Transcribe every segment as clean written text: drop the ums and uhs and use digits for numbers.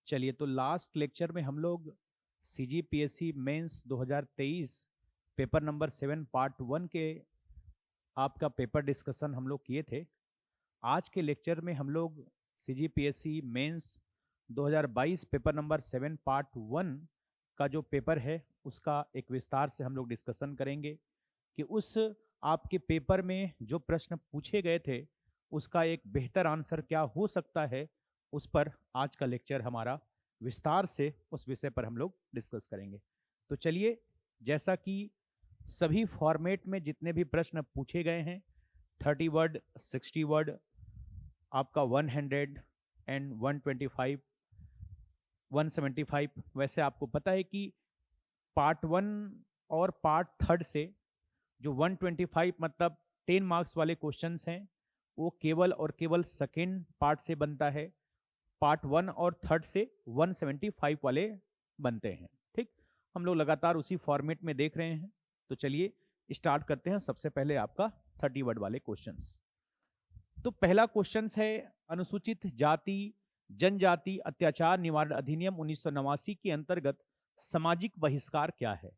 चलिए, तो last lecture में हम लोग CGPSC mains 2023 paper number 7 part 1 के आपका पेपर डिस्कशन हम लोग किए थे। आज के लेक्चर में हम लोग CGPSC mains 2022 paper number 7 part 1 का जो पेपर है उसका एक विस्तार से हम लोग डिस्कशन करेंगे कि उस आपके पेपर में जो प्रश्न पूछे गए थे उसका एक बेहतर आंसर क्या हो सकता है। उस पर आज का लेक्चर हमारा विस्तार से उस विषय पर हम लोग डिस्कस करेंगे। तो चलिए, जैसा कि सभी फॉर्मेट में जितने भी प्रश्न पूछे गए हैं, 30 वर्ड, 60 वर्ड, आपका 100 एंड 125, 175, वैसे आपको पता है कि पार्ट 1 और पार्ट 3 से जो 125 मतलब 10 मार्क्स वाले क्वेश्चंस हैं वो केवल और केवल सेकेंड पार्ट से बनता है। पार्ट 1 और 3 से 175 वाले बनते हैं। ठीक, हम लोग लगातार उसी फॉर्मेट में देख रहे हैं। तो चलिए स्टार्ट करते हैं। सबसे पहले आपका 30 वर्ड वाले क्वेश्चंस। तो पहला क्वेश्चन है, अनुसूचित जाति जनजाति अत्याचार निवारण अधिनियम 1989 के अंतर्गत सामाजिक बहिष्कार क्या है?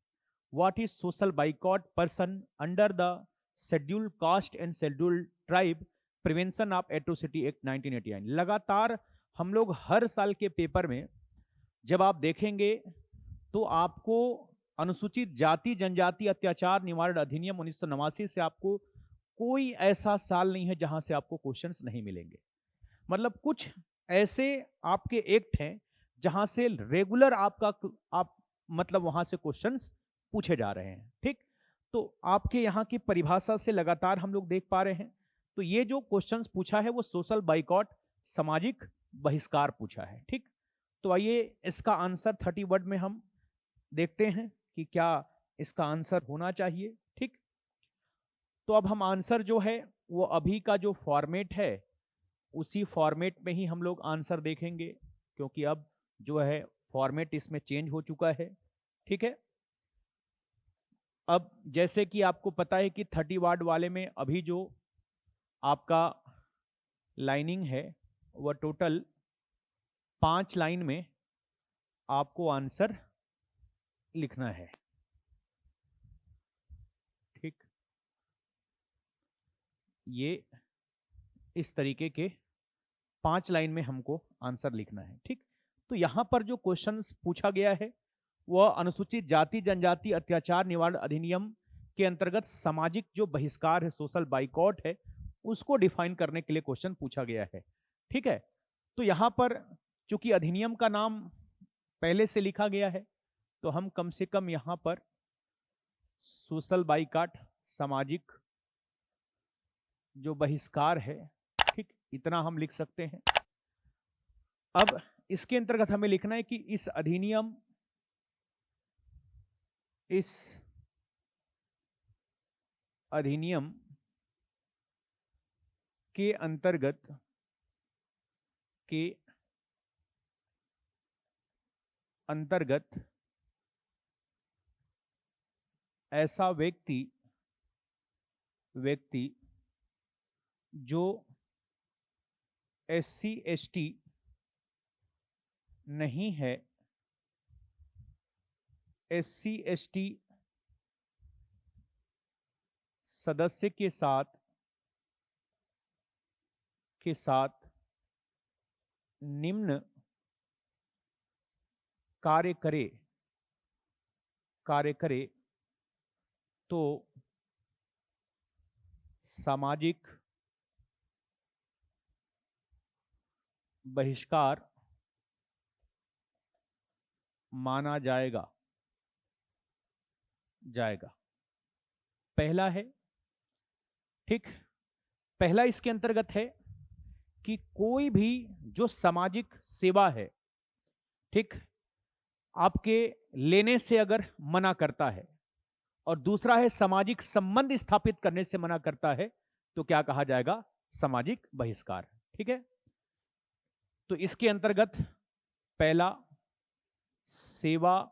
What is social boycott person under the scheduled caste and scheduled tribe prevention of atrocity act 1989। लगातार हम लोग हर साल के पेपर में जब आप देखेंगे तो आपको अनुसूचित जाति जनजाति अत्याचार निवारण अधिनियम 1989 से आपको कोई ऐसा साल नहीं है जहां से आपको क्वेश्चंस नहीं मिलेंगे। मतलब कुछ ऐसे आपके एक्ट हैं जहां से रेगुलर आपका आप मतलब वहां से क्वेश्चंस पूछे जा रहे हैं। ठीक, तो आपके यहाँ की परिभाषा से लगातार हम लोग देख पा रहे हैं। तो ये जो क्वेश्चंस पूछा है वो सोशल बाइकॉट सामाजिक बहिष्कार पूछा है। ठीक, तो आइए इसका आंसर 30 वर्ड में हम देखते हैं कि क्या इसका आंसर होना चाहिए। ठीक, तो अब हम आंसर जो है वो अभी का जो फॉर्मेट है उसी फॉर्मेट में ही हम लोग आंसर देखेंगे, क्योंकि अब जो है फॉर्मेट इसमें चेंज हो चुका है। ठीक है, अब जैसे कि आपको पता है कि 30 वार्ड वाले में अभी जो आपका लाइनिंग है वह टोटल 5 लाइन में आपको आंसर लिखना है। ठीक, ये इस तरीके के 5 लाइन में हमको आंसर लिखना है। ठीक, तो यहां पर जो क्वेश्चन पूछा गया है वह अनुसूचित जाति जनजाति अत्याचार निवारण अधिनियम के अंतर्गत सामाजिक जो बहिष्कार है, सोशल बाइकॉट है, उसको डिफाइन करने के लिए क्वेश्चन पूछा गया है। ठीक है, तो यहां पर चूंकि अधिनियम का नाम पहले से लिखा गया है तो हम कम से कम यहां पर सोशल बाइकॉट सामाजिक जो बहिष्कार है, ठीक, इतना हम लिख सकते हैं। अब इसके अंतर्गत हमें लिखना है कि इस अधिनियम के अंतर्गत ऐसा व्यक्ति जो SC ST नहीं है, SC ST सदस्य के साथ निम्न कार्य करे तो सामाजिक बहिष्कार माना जाएगा। पहला है। ठीक, पहला इसके अंतर्गत है कि कोई भी जो सामाजिक सेवा है, ठीक, आपके लेने से अगर मना करता है, और दूसरा है सामाजिक संबंध स्थापित करने से मना करता है, तो क्या कहा जाएगा? सामाजिक बहिष्कार। ठीक है, तो इसके अंतर्गत पहला सेवा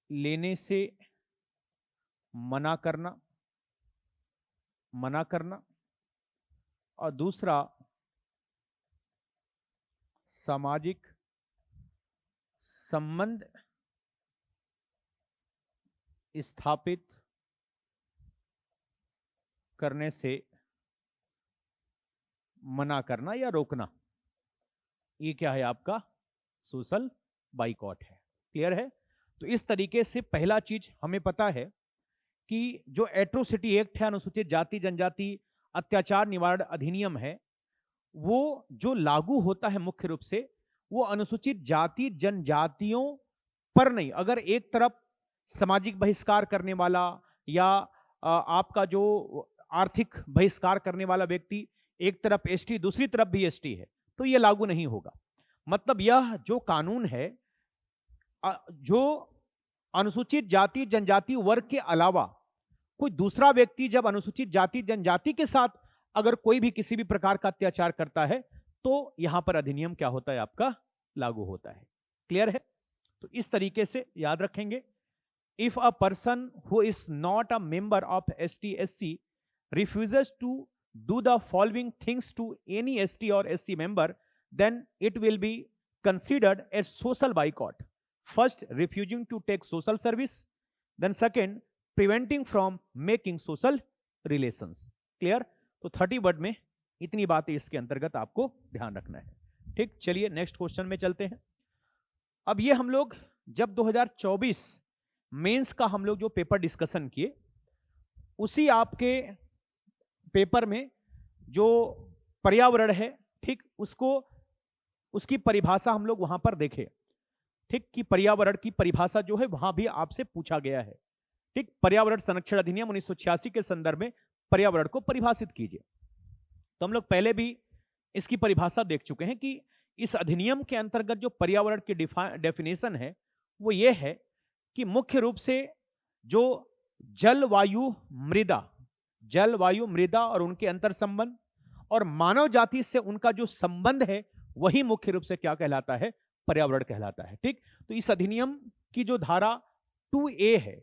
लेने से मना करना और दूसरा सामाजिक संबंध स्थापित करने से मना करना या रोकना, ये क्या है आपका सोशल बाइकॉट है। क्लियर है? तो इस तरीके से पहला चीज हमें पता है कि जो एट्रोसिटी एक्ट है, अनुसूचित जाति जनजाति अत्याचार निवारण अधिनियम है, वो जो लागू होता है मुख्य रूप से वो अनुसूचित जाति जनजातियों पर नहीं। अगर एक तरफ सामाजिक बहिष्कार करने वाला या आपका जो आर्थिक बहिष्कार करने वाला व्यक्ति एक तरफ एसटी दूसरी तरफ भी एसटी है तो यह लागू नहीं होगा। मतलब यह जो कानून है जो अनुसूचित जाति जनजाति वर्ग के अलावा कोई दूसरा व्यक्ति जब अनुसूचित जाति जनजाति के साथ अगर कोई भी किसी भी प्रकार का अत्याचार करता है तो यहां पर अधिनियम क्या होता है आपका लागू होता है। क्लियर है? तो इस तरीके से याद रखेंगे। If a person who is not a member of ST SC refuses to do the following things to any ST or SC member, then it will be considered as social boycott. First, refusing to take social service. Then second, preventing from making social relations. Clear? तो 30 word में इतनी बातें इसके अंतर्गत आपको ध्यान रखना है। ठीक, चलिए नेक्स्ट क्वेश्चन में चलते हैं। अब ये हम लोग जब 2024 मेंस का हम लोग जो पेपर डिस्कशन किए उसी आपके पेपर में जो पर्यावरण है, ठीक, उसकी परिभाषा हम लोग वहां पर देखे। ठीक, कि पर्यावरण की परिभाषा जो है वहां भी आपसे पूछा गया है। ठीक, पर्यावरण संरक्षण अधिनियम 1986 के संदर्भ में पर्यावरण को परिभाषित कीजिए। तो हम लोग पहले भी इसकी परिभाषा देख चुके हैं कि इस अधिनियम के अंतर्गत जो पर्यावरण की डेफिनेशन है वो ये है कि मुख्य रूप से जो जल वायु मृदा और उनके अंतर संबंध और मानव जाति से उनका जो संबंध है वही मुख्य रूप से क्या कहलाता है, पर्यावरण कहलाता है। ठीक, तो इस अधिनियम की जो धारा 2A है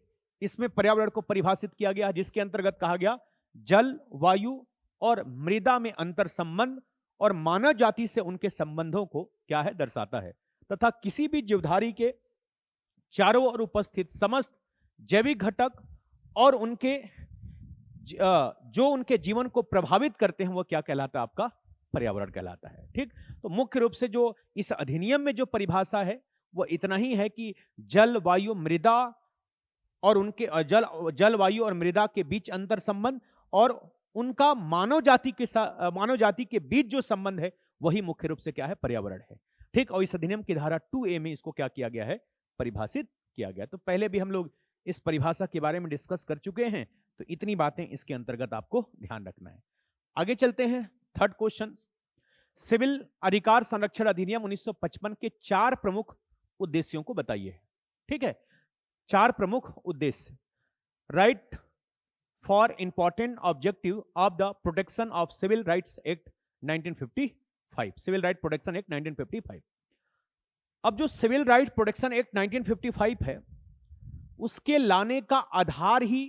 इसमें पर्यावरण को परिभाषित किया गया जिसके अंतर्गत कहा गया जल वायु और मृदा में अंतर संबंध और मानव जाति से उनके संबंधों को क्या है दर्शाता है तथा किसी भी जीवधारी के चारों ओर उपस्थित समस्त जैविक घटक और उनके जो उनके जीवन को प्रभावित करते हैं वो क्या कहलाता है आपका पर्यावरण कहलाता है। ठीक, तो मुख्य रूप से जो इस अधिनियम में जो परिभाषा है वो इतना ही है कि जल वायु मृदा और उनके जल वायु और मृदा के बीच अंतर संबंध और उनका मानव जाति के बीच जो संबंध है वही मुख्य रूप से क्या है पर्यावरण है। ठीक, और इस अधिनियम की धारा 2A में इसको क्या किया गया है, परिभाषित किया गया। तो पहले भी हम लोग इस परिभाषा के बारे में डिस्कस कर चुके हैं, तो इतनी बातें इसके अंतर्गत आपको ध्यान रखना है। आगे चलते हैं, थर्ड क्वेश्चन, सिविल अधिकार संरक्षण अधिनियम 1955 के 4 प्रमुख उद्देश्यों को बताइए। ठीक है, 4 प्रमुख उद्देश्य। Write four important objective of the protection of civil rights act 1955, civil right protection act 1955। अब जो सिविल राइट प्रोटेक्शन एक्ट 1955 है उसके लाने का आधार ही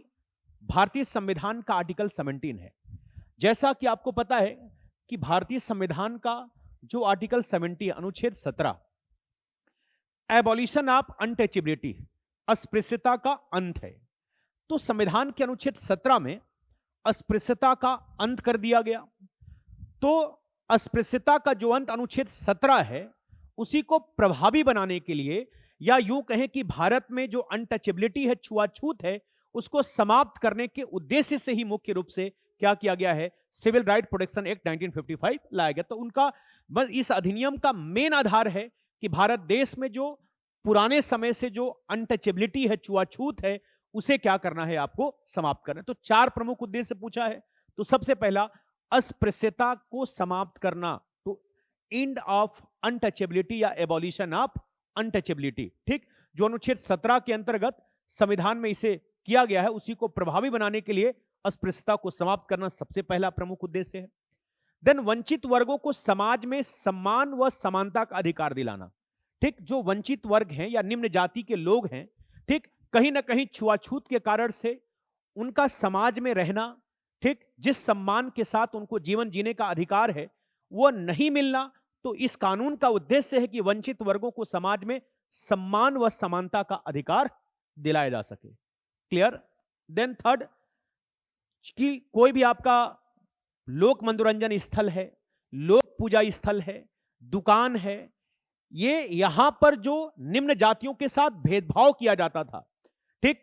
भारतीय संविधान का आर्टिकल 17 है। जैसा कि आपको पता है कि भारतीय संविधान का जो आर्टिकल 70 अनुच्छेद 17 एबॉलिशन ऑफ अनटचेबिलिटी, अस्पृश्यता का अंत है। तो संविधान के अनुच्छेद 17 में अस्पृश्यता का अंत कर दिया गया। तो अस्पृश्यता का जो अंत अनुच्छेद 17 है उसी को प्रभावी बनाने के लिए या यूं कहें कि भारत में जो अनटचेबिलिटी है, छुआछूत है, उसको समाप्त करने के उद्देश्य से ही मुख्य रूप से क्या किया गया है, सिविल राइट प्रोटेक्शन एक्ट 1955 लाया गया। तो उनका बस इस अधिनियम का मेन आधार है कि भारत देश में जो पुराने समय से जो अनटचेबिलिटी है, छुआछूत है, उसे क्या करना है, आपको समाप्त करना है। तो 4 प्रमुख उद्देश्य पूछा है। तो सबसे पहला अस्पृश्यता को समाप्त करना, तो एंड ऑफ अनटचेबिलिटी या एबॉलिशन ऑफ अनटचेबिलिटी। ठीक, जो अनुच्छेद 17 के अंतर्गत संविधान में इसे किया गया है उसी को प्रभावी बनाने के लिए अस्पृश्यता को समाप्त करना सबसे पहला प्रमुख उद्देश्य है। देन वंचित वर्गों को समाज में सम्मान व समानता का अधिकार दिलाना। ठीक, जो वंचित वर्ग हैं या निम्न जाति के लोग हैं, ठीक, कहीं ना कहीं छुआछूत के कारण से उनका समाज में रहना, ठीक, जिस सम्मान के साथ उनको जीवन जीने का अधिकार है वो नहीं मिलना, तो इस कानून का उद्देश्य है कि वंचित वर्गों को समाज में सम्मान व समानता का अधिकार दिलाया जा सके। क्लियर। देन थर्ड, कि कोई भी आपका लोक मनोरंजन स्थल है, लोक पूजा स्थल है, दुकान है, ये यहां पर जो निम्न जातियों के साथ भेदभाव किया जाता था, ठीक,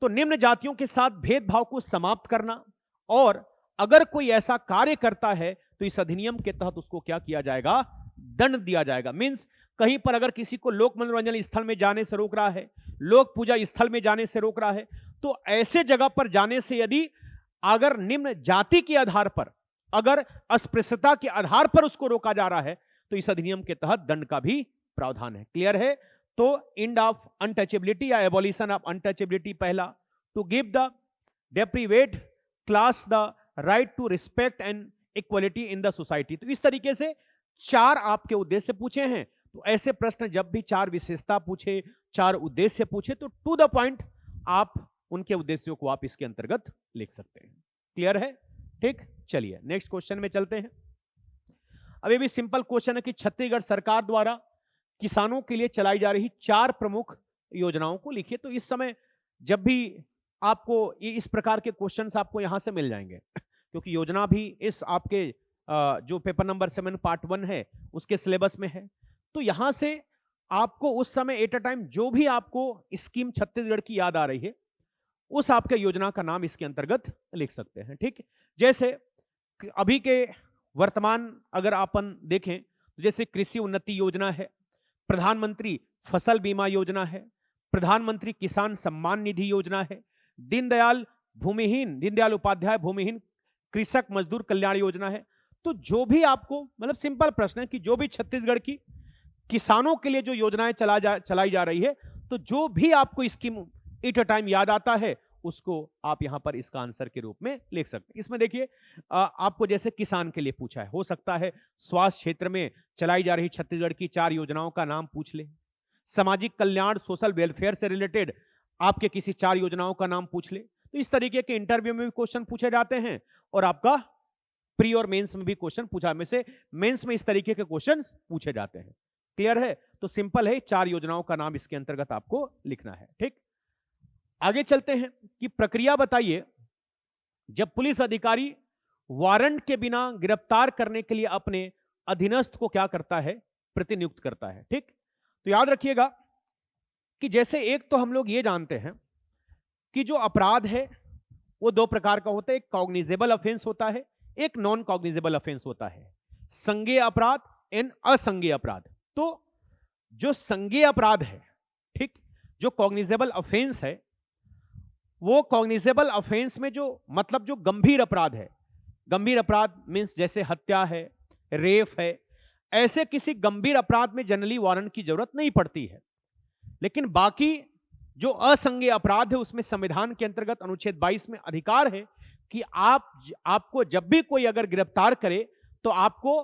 तो निम्न जातियों के साथ भेदभाव को समाप्त करना, और अगर कोई ऐसा कार्य करता है तो इस अधिनियम के तहत उसको क्या किया जाएगा, दंड दिया जाएगा। मींस कहीं पर अगर किसी को लोक मनोरंजन स्थल में जाने से रोक रहा है, लोक पूजा स्थल में जाने से रोक रहा है, तो ऐसे जगह पर जाने से यदि अगर निम्न जाति के आधार पर, अगर अस्पृश्यता के आधार पर उसको रोका जा रहा है, तो इस अधिनियम के तहत दंड का भी प्रावधान है। क्लियर है। तो एंड ऑफ अनटचेबिलिटी या एबॉलिशन ऑफ अनटचेबिलिटी, पहला, to give the deprived class the right to respect and equality in the society. तो इस तरीके से 4 आपके उद्देश्य पूछे हैं। तो ऐसे प्रश्न जब भी 4 विशेषता पूछे, 4 उद्देश्य पूछे, तो टू द पॉइंट आप उनके उद्देश्यों को आप इसके अंतर्गत लिख सकते हैं। क्लियर है, ठीक। चलिए नेक्स्ट क्वेश्चन में चलते हैं। अभी भी सिंपल क्वेश्चन है कि छत्तीसगढ़ सरकार द्वारा किसानों के लिए चलाई जा रही 4 प्रमुख योजनाओं को लिखिए। तो इस समय जब भी आपको इस प्रकार के क्वेश्चंस आपको यहां से मिल जाएंगे, क्योंकि योजना भी इस आपके जो पेपर नंबर 7 पार्ट 1 है उसके सिलेबस में है। तो यहां से आपको उस समय एट अ टाइम जो भी आपको स्कीम छत्तीसगढ़ की याद आ रही है, उस आपके योजना का नाम इसके अंतर्गत लिख सकते हैं। ठीक, जैसे अभी के वर्तमान अगर अपन देखें तो जैसे कृषि उन्नति योजना है, प्रधानमंत्री फसल बीमा योजना है, प्रधानमंत्री किसान सम्मान निधि योजना है, दीनदयाल उपाध्याय भूमिहीन कृषक मजदूर कल्याण योजना है। तो जो भी आपको, मतलब सिंपल प्रश्न है कि जो भी छत्तीसगढ़ की किसानों के लिए जो योजनाएं चलाई जा रही है, तो जो भी आपको स्कीम एट अ टाइम याद आता है उसको आप यहां पर इसका आंसर के रूप में लिख सकते हैं। इसमें देखिए आपको जैसे किसान के लिए पूछा है, हो सकता है स्वास्थ्य क्षेत्र में चलाई जा रही छत्तीसगढ़ की 4 योजनाओं का नाम पूछ ले, सामाजिक कल्याण सोशल वेलफेयर से रिलेटेड आपके किसी 4 योजनाओं का नाम पूछ ले। तो इस तरीके के इंटरव्यू में भी क्वेश्चन पूछे जाते हैं और आपका प्री और मेंस में भी क्वेश्चन पूछा, में से मेंस में इस तरीके के क्वेश्चन पूछे जाते हैं। क्लियर है। तो सिंपल है, 4 योजनाओं का नाम इसके अंतर्गत आपको लिखना है। ठीक, आगे चलते हैं कि प्रक्रिया बताइए जब पुलिस अधिकारी वारंट के बिना गिरफ्तार करने के लिए अपने अधीनस्थ को क्या करता है, प्रतिनियुक्त करता है। ठीक, तो याद रखिएगा कि जैसे एक तो हम लोग ये जानते हैं कि जो अपराध है वो 2 प्रकार का होता है, एक कॉग्निजेबल ऑफेंस होता है, एक नॉन कॉग्निजेबल ऑफेंस होता है, संज्ञेय अपराध एंड असंज्ञेय अपराध। तो जो संज्ञेय अपराध है, ठीक, जो कॉग्निजेबल ऑफेंस है, वो कॉग्निजेबल ऑफेंस में जो मतलब जो गंभीर अपराध है, गंभीर अपराध मींस जैसे हत्या है, रेप है, ऐसे किसी गंभीर अपराध में जनरली वारंट की जरूरत नहीं पड़ती है। लेकिन बाकी जो असंज्ञेय अपराध है उसमें संविधान के अंतर्गत अनुच्छेद 22 में अधिकार है कि आपको जब भी कोई अगर गिरफ्तार करे तो आपको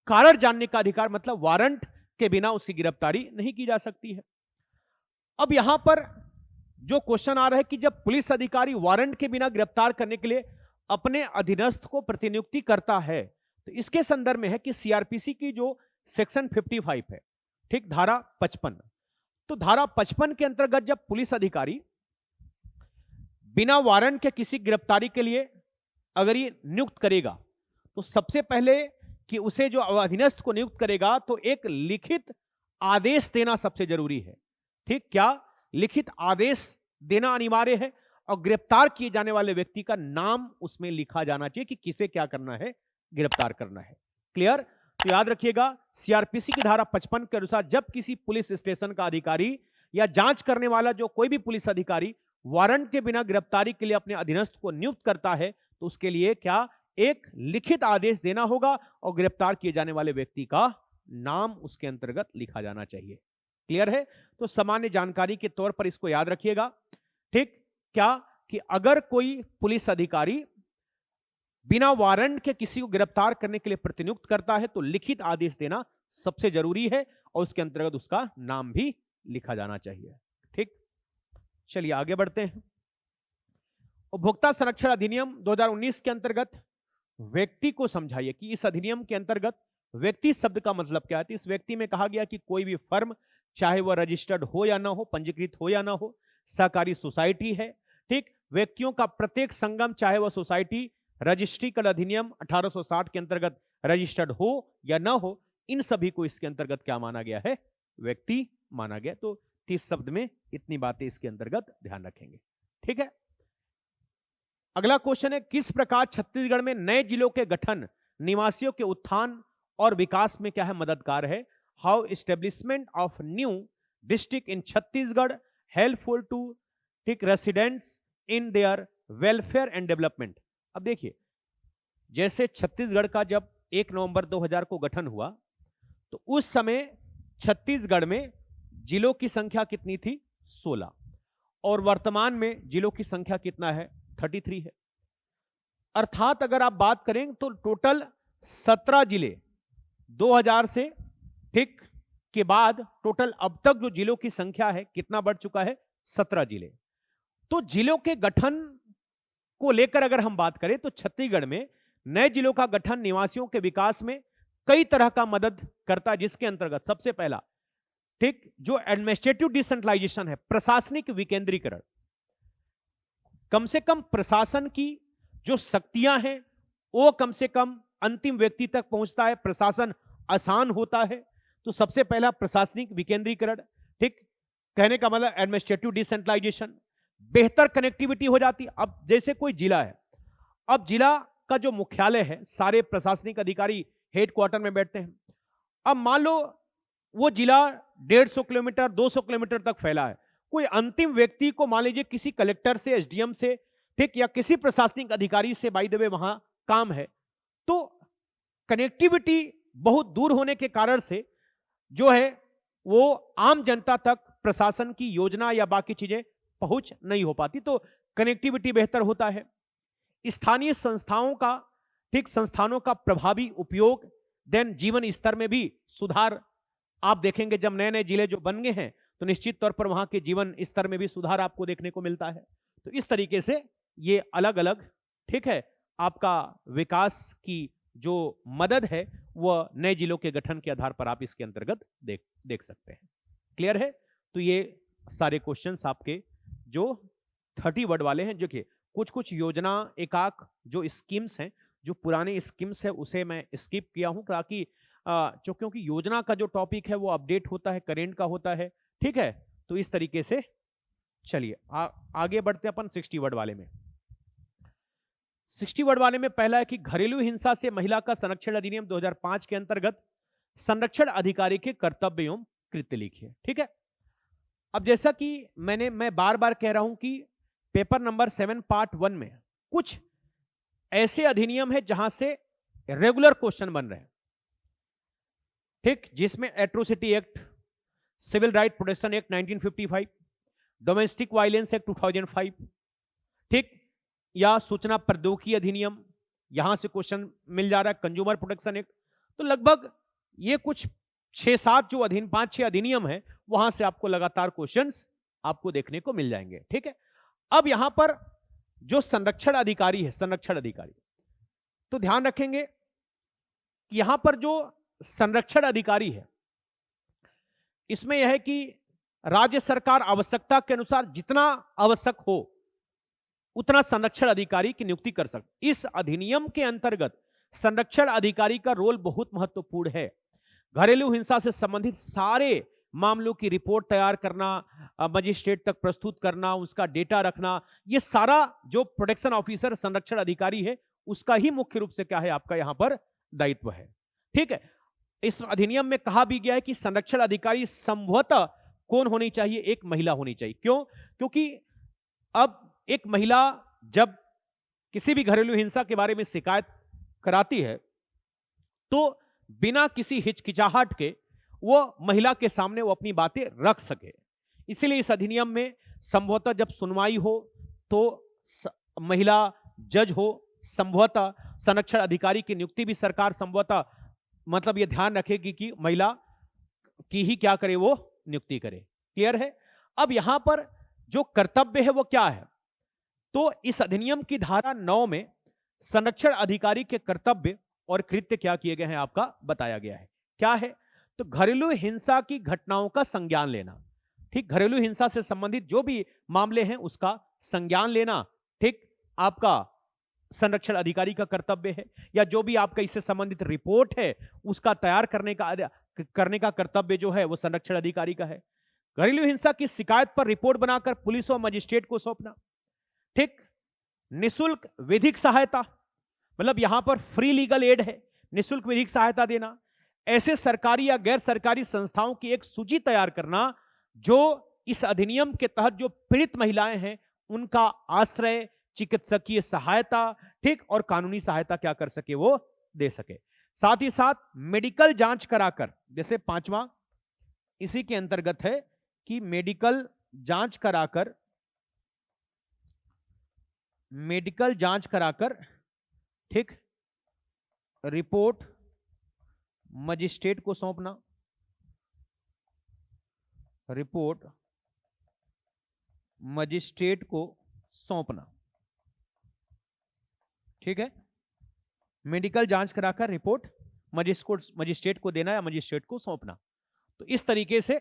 कारण जानने का अधिकार, मतलब वारंट के बिना उसकी गिरफ्तारी नहीं की जा सकती है। अब यहां पर जो क्वेश्चन आ रहा है कि जब पुलिस अधिकारी वारंट के बिना गिरफ्तार करने के लिए अपने अधीनस्थ को प्रतिनियुक्ति करता है, तो इसके संदर्भ में है कि सीआरपीसी की जो सेक्शन 55 है, ठीक, धारा 55, तो धारा 55 के अंतर्गत जब पुलिस अधिकारी बिना वारंट के किसी गिरफ्तारी के लिए अगर ये नियुक्त करेगा, तो सबसे पहले कि उसे जो अधीनस्थ को नियुक्त करेगा तो एक लिखित आदेश देना सबसे जरूरी है। ठीक, क्या लिखित आदेश देना अनिवार्य है और गिरफ्तार किए जाने वाले व्यक्ति का नाम उसमें लिखा जाना चाहिए कि किसे क्या करना है, गिरफ्तार करना है। क्लियर। तो याद रखिएगा सीआरपीसी की धारा 55 के अनुसार जब किसी पुलिस स्टेशन का अधिकारी या जांच करने वाला जो कोई भी पुलिस अधिकारी वारंट के बिना गिरफ्तारी के लिए अपने अधीनस्थ को नियुक्त करता है, तो उसके लिए क्या एक लिखित आदेश देना होगा और गिरफ्तार किए जाने वाले व्यक्ति का नाम उसके अंतर्गत लिखा जाना चाहिए। क्लियर है। तो सामान्य जानकारी के तौर पर इसको याद रखिएगा। ठीक, क्या कि अगर कोई पुलिस अधिकारी बिना वारंट के किसी को गिरफ्तार करने के लिए प्रतिनियुक्त करता है तो लिखित आदेश देना सबसे जरूरी है और उसके अंतर्गत उसका नाम भी लिखा जाना चाहिए। ठीक, चलिए आगे बढ़ते हैं। उपभोक्ता संरक्षण अधिनियम 2019 के अंतर्गत व्यक्ति को समझाइए कि इस अधिनियम के अंतर्गत व्यक्ति शब्द का मतलब क्या है? इस व्यक्ति में कहा गया कि कोई भी फर्म, चाहे वह रजिस्टर्ड हो या ना हो, पंजीकृत हो या ना हो, सहकारी सोसाइटी है, ठीक, व्यक्तियों का प्रत्येक संगम, चाहे वह सोसाइटी रजिस्ट्री कर अधिनियम 1860 के अंतर्गत रजिस्टर्ड हो या ना हो, इन सभी को इसके अंतर्गत क्या माना गया है? व्यक्ति माना गया। तो 30 शब्द में इतनी बातें इसके अंतर्गत ध्यान रखेंगे, ठीक है। अगला क्वेश्चन है, किस प्रकार छत्तीसगढ़ में नए जिलों के गठन निवासियों के उत्थान और विकास में क्या है? मददगार है। How establishment of new district in Chhattisgarh helpful to tick residents in their welfare and development. अब देखिए, जैसे छत्तीसगढ़ का जब 1 नवंबर 2000 को गठन हुआ, तो उस समय छत्तीसगढ़ में जिलों की संख्या कितनी थी? 16, और वर्तमान में जिलों की संख्या कितना है? 33 है। अर्थात अगर आप बात करें तो टोटल 17 जिले 2000 से, ठीक, के बाद टोटल अब तक जो जिलों की संख्या है कितना बढ़ चुका है? 17 जिले। तो जिलों के गठन को लेकर अगर हम बात करें तो छत्तीसगढ़ में नए जिलों का गठन निवासियों के विकास में कई तरह का मदद करता है, जिसके अंतर्गत सबसे पहला, ठीक, जो एडमिनिस्ट्रेटिव डिसेंट्रलाइजेशन है, प्रशासनिक विकेंद्रीकरण, कम से कम प्रशासन की जो शक्तियां हैं वो कम से कम अंतिम व्यक्ति तक पहुंचता है, प्रशासन आसान होता है। तो सबसे पहला प्रशासनिक विकेंद्रीकरण, ठीक, कहने का मतलब एडमिनिस्ट्रेटिव डिसेंट्रलाइजेशन। बेहतर कनेक्टिविटी हो जाती है। अब जैसे कोई जिला है, अब जिला का जो मुख्यालय है, सारे प्रशासनिक अधिकारी हेडक्वार्टर में बैठते हैं। अब मान लो वो जिला 150 किलोमीटर 200 किलोमीटर तक फैला है, कोई अंतिम व्यक्ति को मान लीजिए किसी कलेक्टर से, एसडीएम से, ठीक, या किसी प्रशासनिक अधिकारी से बाय द वे वहां काम है, तो कनेक्टिविटी बहुत दूर होने के कारण से जो है वो आम जनता तक प्रशासन की योजना या बाकी चीजें पहुंच नहीं हो पाती। तो कनेक्टिविटी बेहतर होता है। स्थानीय संस्थाओं का, ठीक, संस्थानों का प्रभावी उपयोग, देन जीवन स्तर में भी सुधार। आप देखेंगे जब नए नए जिले जो बन गए हैं तो निश्चित तौर पर वहां के जीवन स्तर में भी सुधार आपको देखने को मिलता है। तो इस तरीके से ये अलग अलग, ठीक है, आपका विकास की जो मदद है वह नए जिलों के गठन के आधार पर आप इसके अंतर्गत देख सकते हैं। क्लियर है? तो ये सारे क्वेश्चंस आपके जो 30 वर्ड वाले हैं, जो कि कुछ कुछ योजना एकाक जो स्कीम्स हैं, जो पुराने स्कीम्स है उसे मैं स्किप किया हूं ताकि क्योंकि योजना का जो टॉपिक है वो अपडेट होता है, करेंट का होता है, ठीक है। तो इस तरीके से चलिए आगे बढ़ते हैं अपन 60 वर्ड वाले में। 60 वर्ड वाले में पहला है कि घरेलू हिंसा से महिला का संरक्षण अधिनियम 2005 के अंतर्गत संरक्षण अधिकारी के कर्तव्य एवं कृत्य लिखिए, ठीक है। अब जैसा कि मैं बार बार कह रहा हूं कि पेपर नंबर 7 पार्ट 1 में कुछ ऐसे अधिनियम है जहां से रेगुलर क्वेश्चन बन रहे हैं, ठीक, जिसमें atrocity act, civil right protection act 1955, domestic violence act 2005, ठीक, या सूचना प्रौद्योगिकी अधिनियम, यहां से क्वेश्चन मिल जा रहा है, कंज्यूमर प्रोटेक्शन एक्ट। तो लगभग ये कुछ 6-7 जो 5-6 अधिनियम है वहां से आपको लगातार क्वेश्चंस आपको देखने को मिल जाएंगे, ठीक है। अब यहां पर जो संरक्षण अधिकारी है, संरक्षण अधिकारी, तो ध्यान रखेंगे कि यहां पर जो संरक्षण अधिकारी है इसमें यह है कि राज्य सरकार आवश्यकता के अनुसार जितना आवश्यक हो उतना संरक्षण अधिकारी की नियुक्ति कर सकती। इस अधिनियम के अंतर्गत संरक्षण अधिकारी का रोल बहुत महत्वपूर्ण है। घरेलू हिंसा से संबंधित सारे मामलों की रिपोर्ट तैयार करना, मजिस्ट्रेट तक प्रस्तुत करना, उसका डेटा रखना, ये सारा जो प्रोटेक्शन ऑफिसर संरक्षण अधिकारी है उसका ही मुख्य रूप से क्या है, आपका यहां पर दायित्व है, ठीक है। इस अधिनियम में कहा भी गया है कि संरक्षण अधिकारी संभवतः कौन होनी चाहिए, एक महिला होनी चाहिए। क्यों? क्योंकि अब एक महिला जब किसी भी घरेलू हिंसा के बारे में शिकायत कराती है तो बिना किसी हिचकिचाहट के वो महिला के सामने वो अपनी बातें रख सके। इसलिए इस अधिनियम में संभवतः जब सुनवाई हो तो महिला जज हो, संभवतः संरक्षण अधिकारी की नियुक्ति भी सरकार संभवतः मतलब ये ध्यान रखेगी कि महिला की ही क्या करे, वो नियुक्ति करे। क्लियर है? अब यहां पर जो कर्तव्य है वो क्या है, तो इस अधिनियम की धारा 9 में संरक्षण अधिकारी के कर्तव्य और कृत्य क्या किए गए हैं आपका बताया गया है। क्या है? तो घरेलू हिंसा की घटनाओं का संज्ञान लेना। ठीक, घरेलू हिंसा से संबंधित जो भी मामले हैं उसका संज्ञान लेना, ठीक, आपका संरक्षण अधिकारी का कर्तव्य है। या जो भी आपका इससे संबंधित रिपोर्ट है उसका तैयार करने का कर्तव्य जो है वो संरक्षण अधिकारी का है। घरेलू हिंसा की शिकायत पर रिपोर्ट बनाकर पुलिस और मजिस्ट्रेट को सौंपना। ठीक, निशुल्क विधिक सहायता, मतलब यहां पर फ्री लीगल एड है, निशुल्क विधिक सहायता देना। ऐसे सरकारी या गैर सरकारी संस्थाओं की एक सूची तैयार करना जो इस अधिनियम के तहत जो पीड़ित महिलाएं हैं उनका आश्रय, चिकित्सकीय सहायता, ठीक, और कानूनी सहायता क्या कर सके वो दे सके। साथ ही साथ मेडिकल जांच कराकर, जैसे 5वां इसी के अंतर्गत है कि मेडिकल जांच कराकर, ठीक, रिपोर्ट मजिस्ट्रेट को सौंपना, रिपोर्ट मजिस्ट्रेट को सौंपना। ठीक है, मेडिकल जांच कराकर रिपोर्ट मजिस्ट्रेट को देना या मजिस्ट्रेट को सौंपना। तो इस तरीके से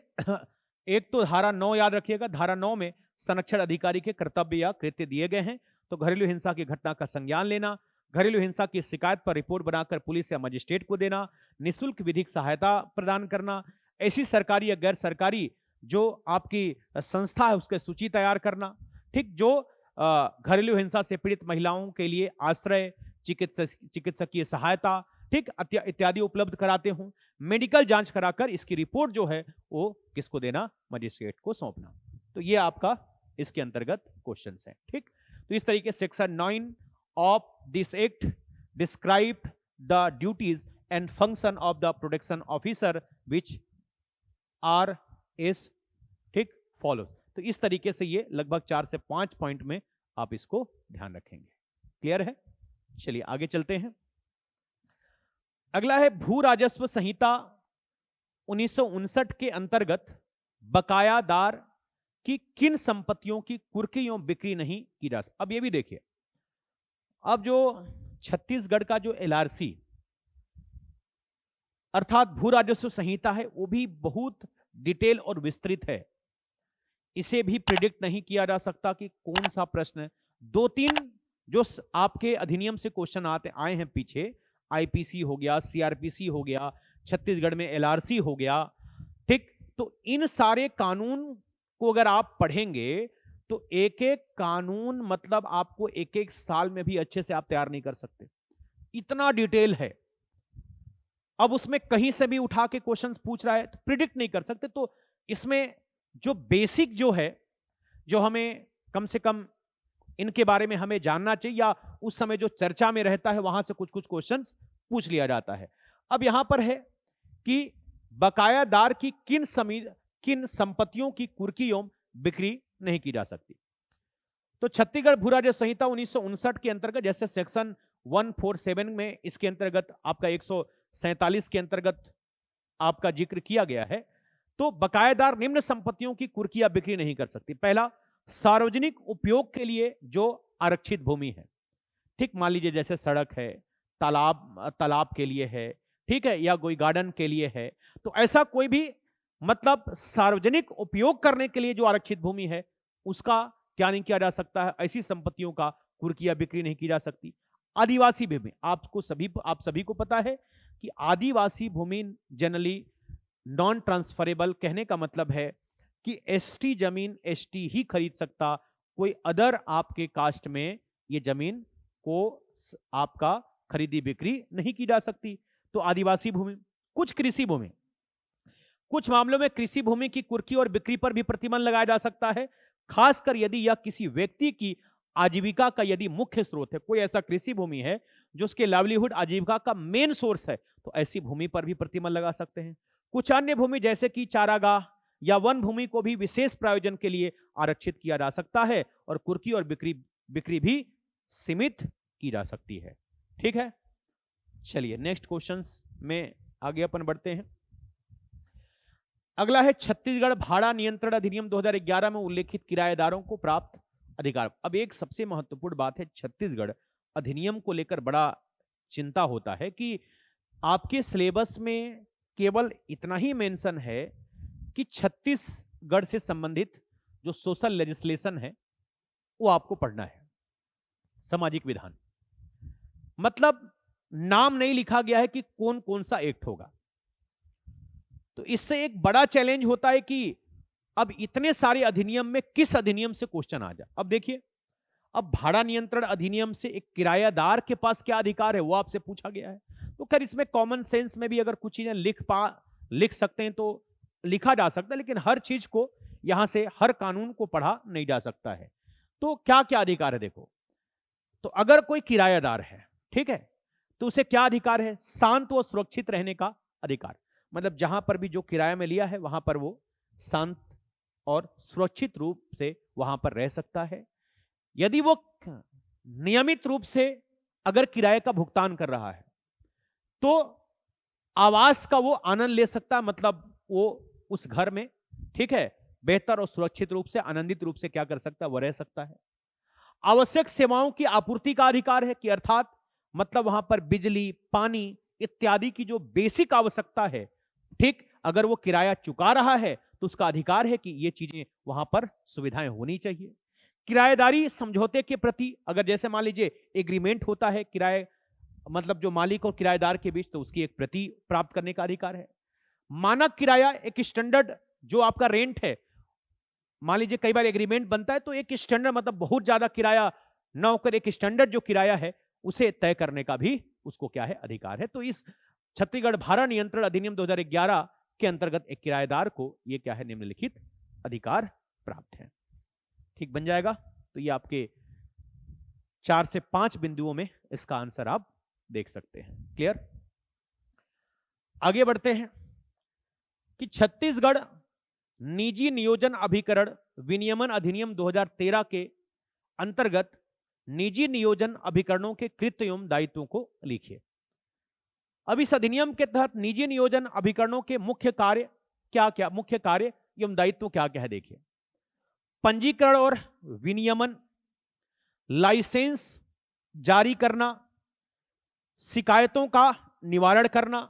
एक तो धारा 9 याद रखिएगा, धारा 9 में संरक्षण अधिकारी के कर्तव्य या कृत्य दिए गए हैं। तो घरेलू हिंसा की घटना का संज्ञान लेना, घरेलू हिंसा की शिकायत पर रिपोर्ट बनाकर पुलिस या मजिस्ट्रेट को देना, निःशुल्क विधिक सहायता प्रदान करना, ऐसी सरकारी या गैर सरकारी जो आपकी संस्था है उसकी सूची तैयार करना, ठीक, जो घरेलू हिंसा से पीड़ित महिलाओं के लिए आश्रय, चिकित्सकीय सहायता, ठीक, इत्यादि उपलब्ध कराते हूं। मेडिकल जांच कराकर इसकी रिपोर्ट जो है वो किसको देना? मजिस्ट्रेट को सौंपना। तो ये आपका इसके अंतर्गत क्वेश्चंस हैं। ठीक, तो इस तरीके section 9 of this act describe the duties and function of the protection officer which are is, ठीक, फॉलो। तो इस तरीके से ये लगभग 4 से 5 पॉइंट में आप इसको ध्यान रखेंगे। क्लियर है? चलिए आगे चलते हैं। अगला है भू राजस्व संहिता 1959 के अंतर्गत बकायादार की किन संपत्तियों की कुर्की एवं बिक्री नहीं की जा सकती। अब ये भी देखिए, अब जो छत्तीसगढ़ का जो एलआरसी अर्थात भू राजस्व संहिता है वो भी बहुत डिटेल और विस्तृत है। इसे भी प्रिडिक्ट नहीं किया जा सकता कि कौन सा प्रश्न, 2-3 जो आपके अधिनियम से क्वेश्चन आए हैं पीछे, आईपीसी हो गया, सीआरपीसी हो गया, छत्तीसगढ़ में एलआरसी हो गया, ठीक, तो इन सारे कानून को अगर आप पढ़ेंगे तो एक एक कानून मतलब आपको एक एक साल में भी अच्छे से आप तैयार नहीं कर सकते, इतना डिटेल है। अब उसमें कहीं से भी उठा के क्वेश्चंस पूछ रहा है तो प्रिडिक्ट नहीं कर सकते। तो इसमें जो बेसिक जो है, जो हमें कम से कम इनके बारे में हमें जानना चाहिए या उस समय जो चर्चा में रहता है वहां से कुछ कुछ क्वेश्चंस पूछ लिया जाता है। अब यहां पर है कि बकायादार की किन संपत्तियों की कुर्की एवं बिक्री नहीं की जा सकती। तो छत्तीसगढ़ भू राजस्व संहिता 1959 के अंतर्गत जैसे सेक्शन 147 में इसके अंतर्गत आपका 147 के अंतर्गत आपका जिक्र किया गया है। तो बकायेदार निम्न संपत्तियों की कुर्की या बिक्री नहीं कर सकती। पहला, सार्वजनिक उपयोग के लिए जो आरक्षित भूमि है, ठीक, मान लीजिए जैसे सड़क है, तालाब के लिए है, ठीक है, या कोई गार्डन के लिए है, तो ऐसा कोई भी मतलब सार्वजनिक उपयोग करने के लिए जो आरक्षित भूमि है उसका क्या नहीं किया जा सकता है? ऐसी संपत्तियों का कुर्की या बिक्री नहीं की जा सकती। आदिवासी भूमि, आप सभी को पता है कि आदिवासी भूमि जनरली नॉन ट्रांसफरेबल, कहने का मतलब है कि एसटी जमीन एसटी ही खरीद सकता, कोई अदर आपके कास्ट में ये जमीन को आपका खरीदी बिक्री नहीं की जा सकती। तो आदिवासी भूमि, कुछ कृषि भूमि, कुछ मामलों में कृषि भूमि की कुर्की और बिक्री पर भी प्रतिबंध लगाया जा सकता है, खासकर यदि यह किसी व्यक्ति की आजीविका का यदि मुख्य स्रोत है। कोई ऐसा कृषि भूमि है जो उसके लाइवलीहुड आजीविका का मेन सोर्स है, तो ऐसी भूमि पर भी प्रतिबंध लगा सकते हैं। कुछ अन्य भूमि जैसे कि चारागाह या वन भूमि को भी विशेष प्रयोजन के लिए आरक्षित किया जा सकता है और कुर्की और बिक्री भी सीमित की जा सकती है। ठीक है, चलिए नेक्स्ट क्वेश्चंस में आगे अपन बढ़ते हैं। अगला है छत्तीसगढ़ भाड़ा नियंत्रण अधिनियम 2011 में उल्लेखित किराएदारों को प्राप्त अधिकार। अब एक सबसे महत्वपूर्ण बात है, छत्तीसगढ़ अधिनियम को लेकर बड़ा चिंता होता है कि आपके सिलेबस में केवल इतना ही मेंशन है कि छत्तीसगढ़ से संबंधित जो सोशल लेजिस्लेशन है वो आपको पढ़ना है, सामाजिक विधान। मतलब नाम नहीं लिखा गया है कि कौन कौन सा एक्ट होगा। तो इससे एक बड़ा चैलेंज होता है कि अब इतने सारे अधिनियम में किस अधिनियम से क्वेश्चन आ जाए। अब देखिए, अब भाड़ा नियंत्रण अधिनियम से एक किरायादार के पास क्या अधिकार है वो आपसे पूछा गया है। तो खैर इसमें कॉमन सेंस में भी अगर कुछ चीजें लिख सकते हैं तो लिखा जा सकता है, लेकिन हर चीज को यहां से हर कानून को पढ़ा नहीं जा सकता है। तो क्या क्या अधिकार है देखो। तो अगर कोई किरायादार है, ठीक है, तो उसे क्या अधिकार है? शांत व सुरक्षित रहने का अधिकार। मतलब जहां पर भी जो किराया में लिया है वहां पर वो शांत और सुरक्षित रूप से वहां पर रह सकता है। यदि वो नियमित रूप से अगर किराए का भुगतान कर रहा है तो आवास का वो आनंद ले सकता है। मतलब वो उस घर में, ठीक है, बेहतर और सुरक्षित रूप से, आनंदित रूप से क्या कर सकता है? वो रह सकता है। आवश्यक सेवाओं की आपूर्ति का अधिकार है कि अर्थात मतलब वहां पर बिजली, पानी इत्यादि की जो बेसिक आवश्यकता है, ठीक, अगर वो किराया चुका रहा है तो उसका अधिकार है कि ये चीजें वहां पर सुविधाएं होनी चाहिए। किराएदारी समझौते के प्रति अगर जैसे मान लीजिए एग्रीमेंट होता है किराए, मतलब जो मालिक और किराएदार के बीच, तो उसकी एक प्रति प्राप्त करने का अधिकार है। मानक किराया, एक स्टैंडर्ड जो आपका रेंट है, मान लीजिए कई बार एग्रीमेंट बनता है तो एक स्टैंडर्ड, मतलब बहुत ज्यादा किराया न होकर एक स्टैंडर्ड जो किराया है उसे तय करने का भी उसको क्या है? अधिकार है। तो इस छत्तीसगढ़ भाड़ा नियंत्रण अधिनियम 2011 के अंतर्गत एक किराएदार को ये क्या है? निम्नलिखित अधिकार प्राप्त है। ठीक बन जाएगा। तो ये आपके 4 से 5 बिंदुओं में इसका आंसर आप देख सकते हैं। क्लियर? आगे बढ़ते हैं कि छत्तीसगढ़ निजी नियोजन अभिकरण विनियमन अधिनियम 2013 के अंतर्गत निजी नियोजन अभिकरणों के कृत्य एवं दायित्वों को लिखिए। अब इस अधिनियम के तहत निजी नियोजन अभिकरणों के मुख्य कार्य क्या क्या, मुख्य कार्य एवं दायित्व क्या क्या है? देखिए, पंजीकरण और विनियमन, लाइसेंस जारी करना, शिकायतों का निवारण करना,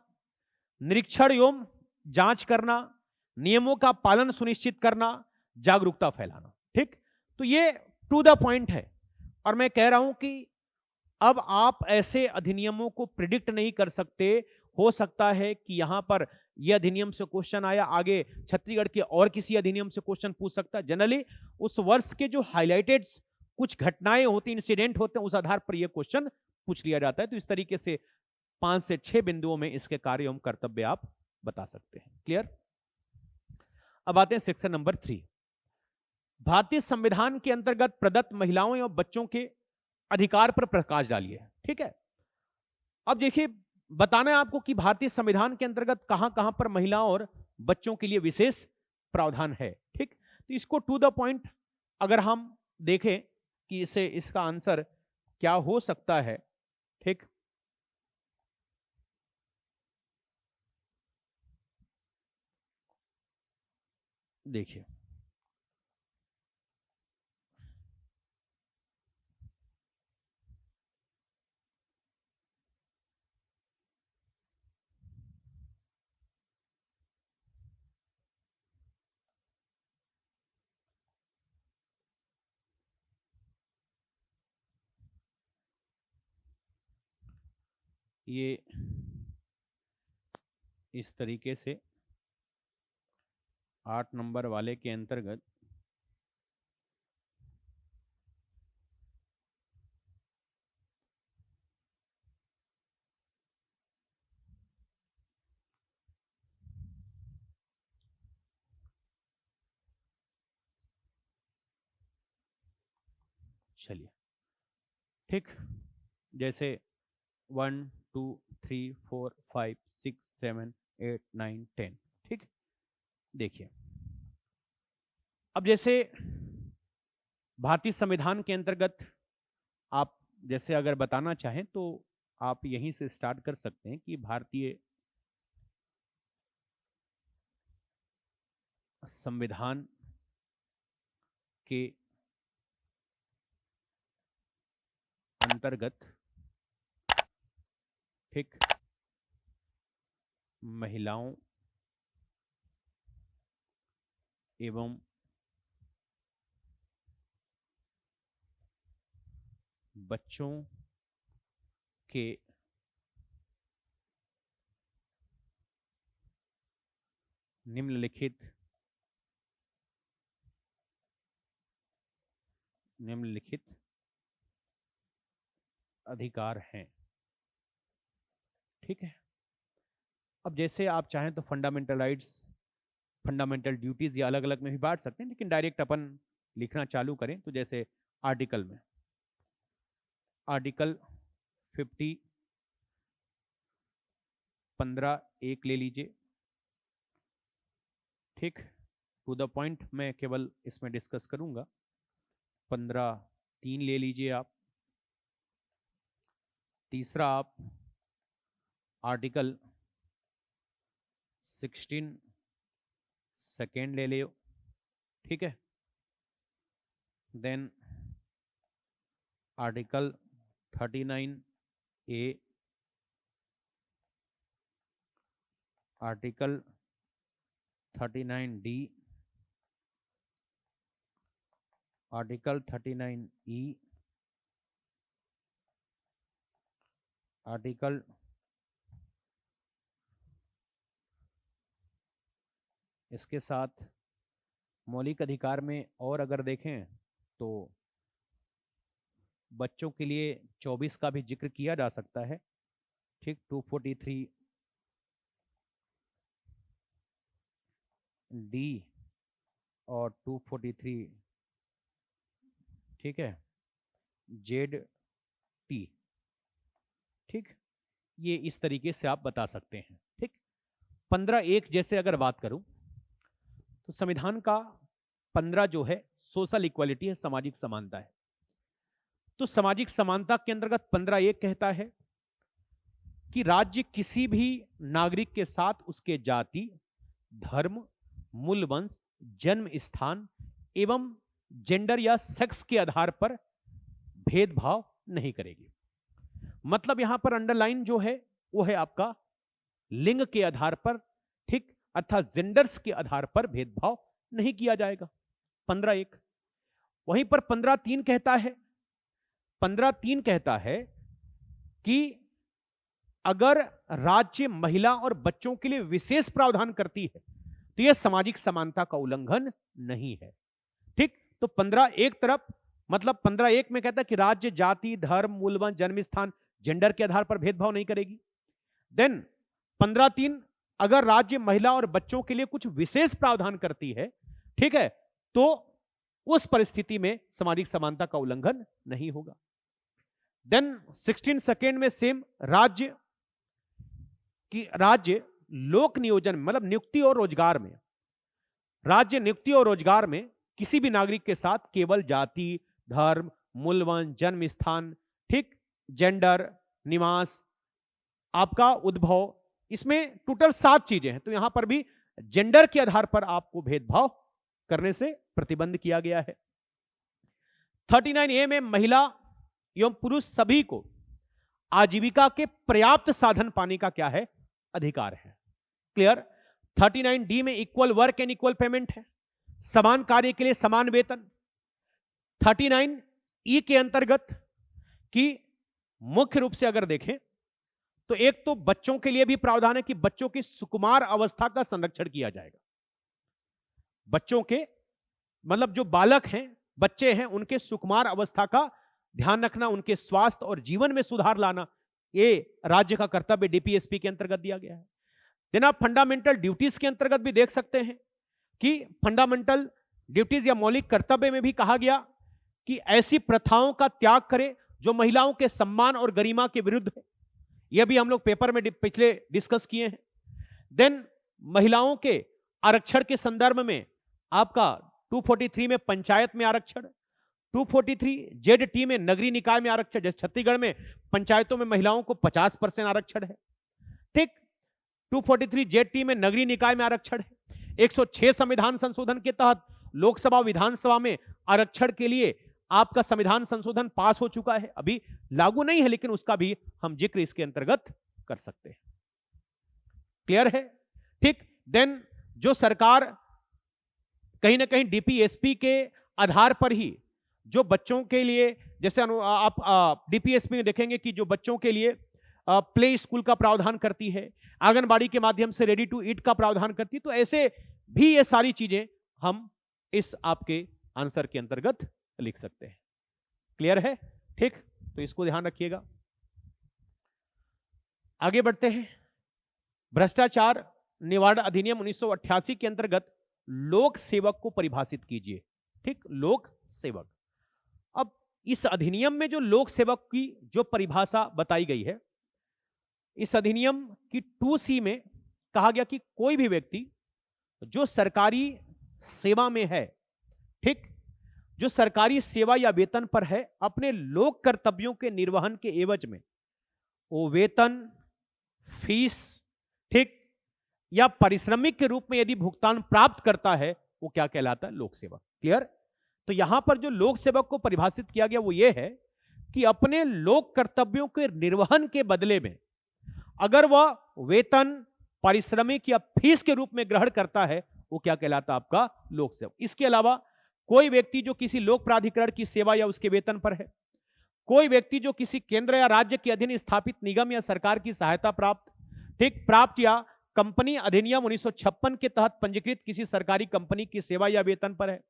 निरीक्षण एवं जांच करना, नियमों का पालन सुनिश्चित करना, जागरूकता फैलाना। ठीक, तो ये टू द पॉइंट है। और मैं कह रहा हूं कि अब आप ऐसे अधिनियमों को प्रिडिक्ट नहीं कर सकते। हो सकता है कि यहां पर यह अधिनियम से क्वेश्चन आया, आगे छत्तीसगढ़ के और किसी अधिनियम से क्वेश्चन पूछ सकता है। जनरली उस वर्ष के जो हाईलाइटेड कुछ घटनाएं होती, इंसिडेंट होते हैं, उस आधार पर यह क्वेश्चन पूछ लिया जाता है। तो इस तरीके से 5 से 6 बिंदुओं में इसके कार्य एवं कर्तव्य आप बता सकते हैं। क्लियर? अब आते हैं सेक्शन नंबर 3, भारतीय संविधान के अंतर्गत प्रदत्त महिलाओं एवं बच्चों के अधिकार पर प्रकाश डालिए। ठीक है, अब देखिए, बताना है आपको कि भारतीय संविधान के अंतर्गत कहां कहां पर महिलाओं और बच्चों के लिए विशेष प्रावधान है। ठीक, तो इसको टू द पॉइंट अगर हम देखें कि इसे इसका आंसर क्या हो सकता है। ठीक, देखिए, ये इस तरीके से 8 नंबर वाले के अंतर्गत चलिए, ठीक, जैसे 1 2 3 4 5 6 7 8 9 10। ठीक, देखिए, अब जैसे भारतीय संविधान के अंतर्गत आप जैसे अगर बताना चाहें तो आप यहीं से स्टार्ट कर सकते हैं कि भारतीय संविधान के अंतर्गत ठीक, महिलाओं एवं बच्चों के निम्नलिखित अधिकार हैं। ठीक है, अब जैसे आप चाहें तो फंडामेंटल राइट्स, फंडामेंटल ड्यूटीज या अलग अलग में भी बांट सकते हैं, लेकिन डायरेक्ट अपन लिखना चालू करें तो जैसे आर्टिकल में, आर्टिकल 50 15(1) ले लीजिए। ठीक, टू द पॉइंट मैं केवल इसमें डिस्कस करूंगा। 15(3) ले लीजिए आप। तीसरा आप आर्टिकल 16 सेकेंड ले लियो। ठीक है, then article 39A, article 39D, article 39E, article इसके साथ मौलिक अधिकार में और अगर देखें तो बच्चों के लिए 24 का भी जिक्र किया जा सकता है। ठीक, 243D और 243, ठीक है, ZT। ठीक, ये इस तरीके से आप बता सकते हैं। ठीक, 15(1) जैसे अगर बात करूं तो संविधान का 15 जो है सोशल इक्वालिटी है, सामाजिक समानता है। तो सामाजिक समानता के अंतर्गत 15(1) कहता है कि राज्य किसी भी नागरिक के साथ उसके जाति, धर्म, मूल वंश, जन्म स्थान एवं जेंडर या सेक्स के आधार पर भेदभाव नहीं करेगी। मतलब यहां पर अंडरलाइन जो है वो है आपका लिंग के आधार पर, ठीक, अर्थात जेंडर्स के आधार पर भेदभाव नहीं किया जाएगा। 15(1) वहीं पर 15(3) कहता है, 15(3) कहता है कि अगर राज्य महिला और बच्चों के लिए विशेष प्रावधान करती है तो यह सामाजिक समानता का उल्लंघन नहीं है। ठीक, तो 15(1) तरफ मतलब 15(1) में कहता है कि राज्य जाति, धर्म, मूल वंश, जन्म स्थान, जेंडर के आधार पर भेदभाव नहीं करेगी। देन 15(3) अगर राज्य महिला और बच्चों के लिए कुछ विशेष प्रावधान करती है, ठीक है, तो उस परिस्थिति में सामाजिक समानता का उल्लंघन नहीं होगा। देन 16 सेकेंड में सेम राज्य लोक नियोजन मतलब नियुक्ति और रोजगार में, राज्य नियुक्ति और रोजगार में किसी भी नागरिक के साथ केवल जाति, धर्म, मूल वंश, जन्म स्थान, ठीक, जेंडर, निवास, आपका उद्भव, इसमें टोटल 7 चीजें हैं। तो यहां पर भी जेंडर के आधार पर आपको भेदभाव करने से प्रतिबंध किया गया है। 39A में महिला एवं पुरुष सभी को आजीविका के पर्याप्त साधन पाने का क्या है, अधिकार है। क्लियर। 39D में equal work and equal payment है, समान कार्य के लिए समान वेतन। 39E के अंतर्गत कि मुख्य रूप से अगर देखें तो एक तो बच्चों के लिए भी प्रावधान है कि बच्चों की सुकुमार अवस्था का संरक्षण किया जाएगा। बच्चों के मतलब जो बालक हैं, बच्चे हैं, उनके सुकुमार अवस्था का ध्यान रखना, उनके स्वास्थ्य और जीवन में सुधार लाना, ये राज्य का कर्तव्य डीपीएसपी के अंतर्गत दिया गया है। देन आप फंडामेंटल ड्यूटीज के अंतर्गत भी देख सकते हैं कि फंडामेंटल ड्यूटीज या मौलिक कर्तव्य में भी कहा गया कि ऐसी प्रथाओं का त्याग करें जो महिलाओं के सम्मान और गरिमा के विरुद्ध है। यह भी हम लोग पेपर में पिछले डिस्कस किए हैं। देन महिलाओं के आरक्षण के संदर्भ में आपका 243 में पंचायत में आरक्षण, 243 ZT में नगरीय निकाय में आरक्षण, जैसे छत्तीसगढ़ में पंचायतों में महिलाओं को 50% आरक्षण है। ठीक, 243 ZT में नगरीय निकाय में आरक्षण है। 106 संविधान संशोधन के तहत लोकसभा विधानसभा में आरक्षण के लिए आपका संविधान संशोधन पास हो चुका है, अभी लागू नहीं है लेकिन उसका भी हम जिक्र इसके अंतर्गत कर सकते हैं। क्लियर है? ठीक। देन जो सरकार कहीं ना कहीं डीपीएसपी के आधार पर ही जो बच्चों के लिए, जैसे आप डीपीएसपी में देखेंगे कि जो बच्चों के लिए प्ले स्कूल का प्रावधान करती है, आंगनबाड़ी के माध्यम से रेडी टू ईट का प्रावधान करती है, तो ऐसे भी ये सारी चीजें हम इस आपके आंसर के अंतर्गत लिख सकते हैं। क्लियर है? ठीक, तो इसको ध्यान रखिएगा। आगे बढ़ते हैं। भ्रष्टाचार निवारण अधिनियम 1988 के अंतर्गत लोक सेवक को परिभाषित कीजिए। ठीक, लोक सेवक। अब इस अधिनियम में जो लोक सेवक की जो परिभाषा बताई गई है, इस अधिनियम की 2C में कहा गया कि कोई भी व्यक्ति जो सरकारी सेवा में है, ठीक, जो सरकारी सेवा या वेतन पर है, अपने लोक कर्तव्यों के निर्वहन के एवज में वो वेतन, फीस, ठीक, या पारिश्रमिक के रूप में यदि भुगतान प्राप्त करता है, वो क्या कहलाता है? लोक सेवक। क्लियर? तो यहां पर जो लोक सेवक को परिभाषित किया गया वो ये है कि अपने लोक कर्तव्यों के निर्वहन के बदले में अगर वह वेतन, पारिश्रमिक या फीस के रूप में ग्रहण करता है, वो क्या कहलाता है? आपका लोक सेवक। इसके अलावा कोई व्यक्ति जो किसी लोक प्राधिकरण की सेवा या उसके वेतन पर है, कोई व्यक्ति जो किसी केंद्र या राज्य के अधीन स्थापित निगम या सरकार की सहायता प्राप्त, ठीक, प्राप्त या कंपनी अधिनियम 1956 के तहत पंजीकृत किसी सरकारी कंपनी की सेवा या वेतन पर है,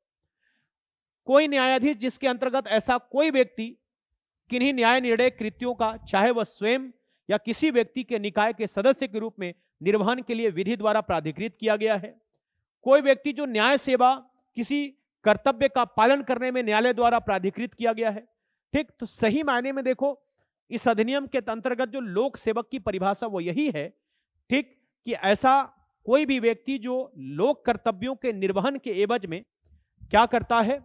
कोई न्यायाधीश जिसके अंतर्गत ऐसा कोई व्यक्ति किन्हीं न्याय निर्णय कृत्यों का चाहे वह स्वयं या किसी व्यक्ति के निकाय के सदस्य के रूप में निर्वहन के लिए विधि द्वारा प्राधिकृत किया गया है, कोई व्यक्ति जो न्याय सेवा किसी कर्तव्य का पालन करने में न्यायालय द्वारा प्राधिकृत किया गया है। ठीक, तो सही मायने में देखो इस अधिनियम के अंतर्गत जो लोक सेवक की परिभाषा वो यही है, ठीक, कि ऐसा कोई भी व्यक्ति जो लोक कर्तव्यों के निर्वहन के एवज में क्या करता है,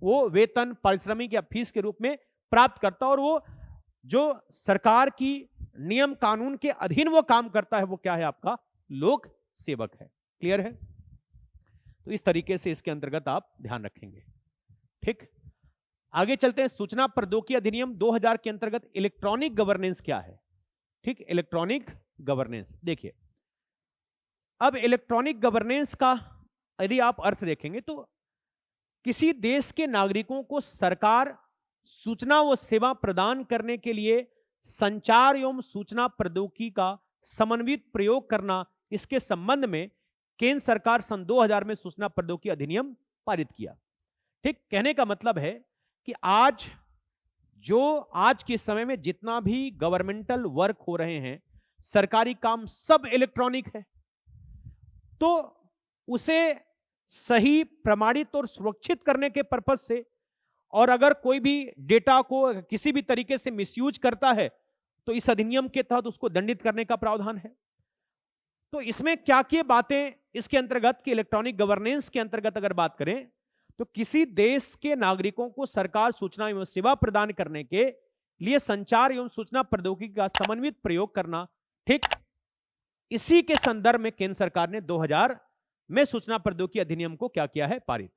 वो वेतन, पारिश्रमिक या फीस के रूप में प्राप्त करता है, और वो जो सरकार की नियम कानून के अधीन वो काम करता है, वो क्या है? आपका लोक सेवक है। क्लियर है? तो इस तरीके से इसके अंतर्गत आप ध्यान रखेंगे। ठीक, आगे चलते हैं। सूचना प्रौद्योगिकी अधिनियम 2000 के अंतर्गत इलेक्ट्रॉनिक गवर्नेंस क्या है? ठीक, इलेक्ट्रॉनिक गवर्नेंस देखिए, अब इलेक्ट्रॉनिक गवर्नेंस का यदि आप अर्थ देखेंगे तो किसी देश के नागरिकों को सरकार सूचना व सेवा प्रदान करने के लिए संचार एवं सूचना प्रौद्योगिकी का समन्वित प्रयोग करना, इसके संबंध में केंद्र सरकार सन 2000 में सूचना प्रौद्योगिकी अधिनियम पारित किया। ठीक, कहने का मतलब है कि आज के समय में जितना भी गवर्नमेंटल वर्क हो रहे हैं, सरकारी काम सब इलेक्ट्रॉनिक है, तो उसे सही, प्रमाणित और सुरक्षित करने के पर्पज से, और अगर कोई भी डेटा को किसी भी तरीके से मिसयूज करता है तो इस अधिनियम के तहत उसको दंडित करने का प्रावधान है। तो इसमें क्या क्या बातें इसके अंतर्गत की इलेक्ट्रॉनिक गवर्नेंस के अंतर्गत अगर बात करें तो किसी देश के नागरिकों को सरकार सूचना एवं सेवा प्रदान करने के लिए संचार एवं सूचना प्रौद्योगिकी का समन्वित प्रयोग करना। ठीक, इसी के संदर्भ में केंद्र सरकार ने 2000 में सूचना प्रौद्योगिकी अधिनियम को क्या किया है? पारित,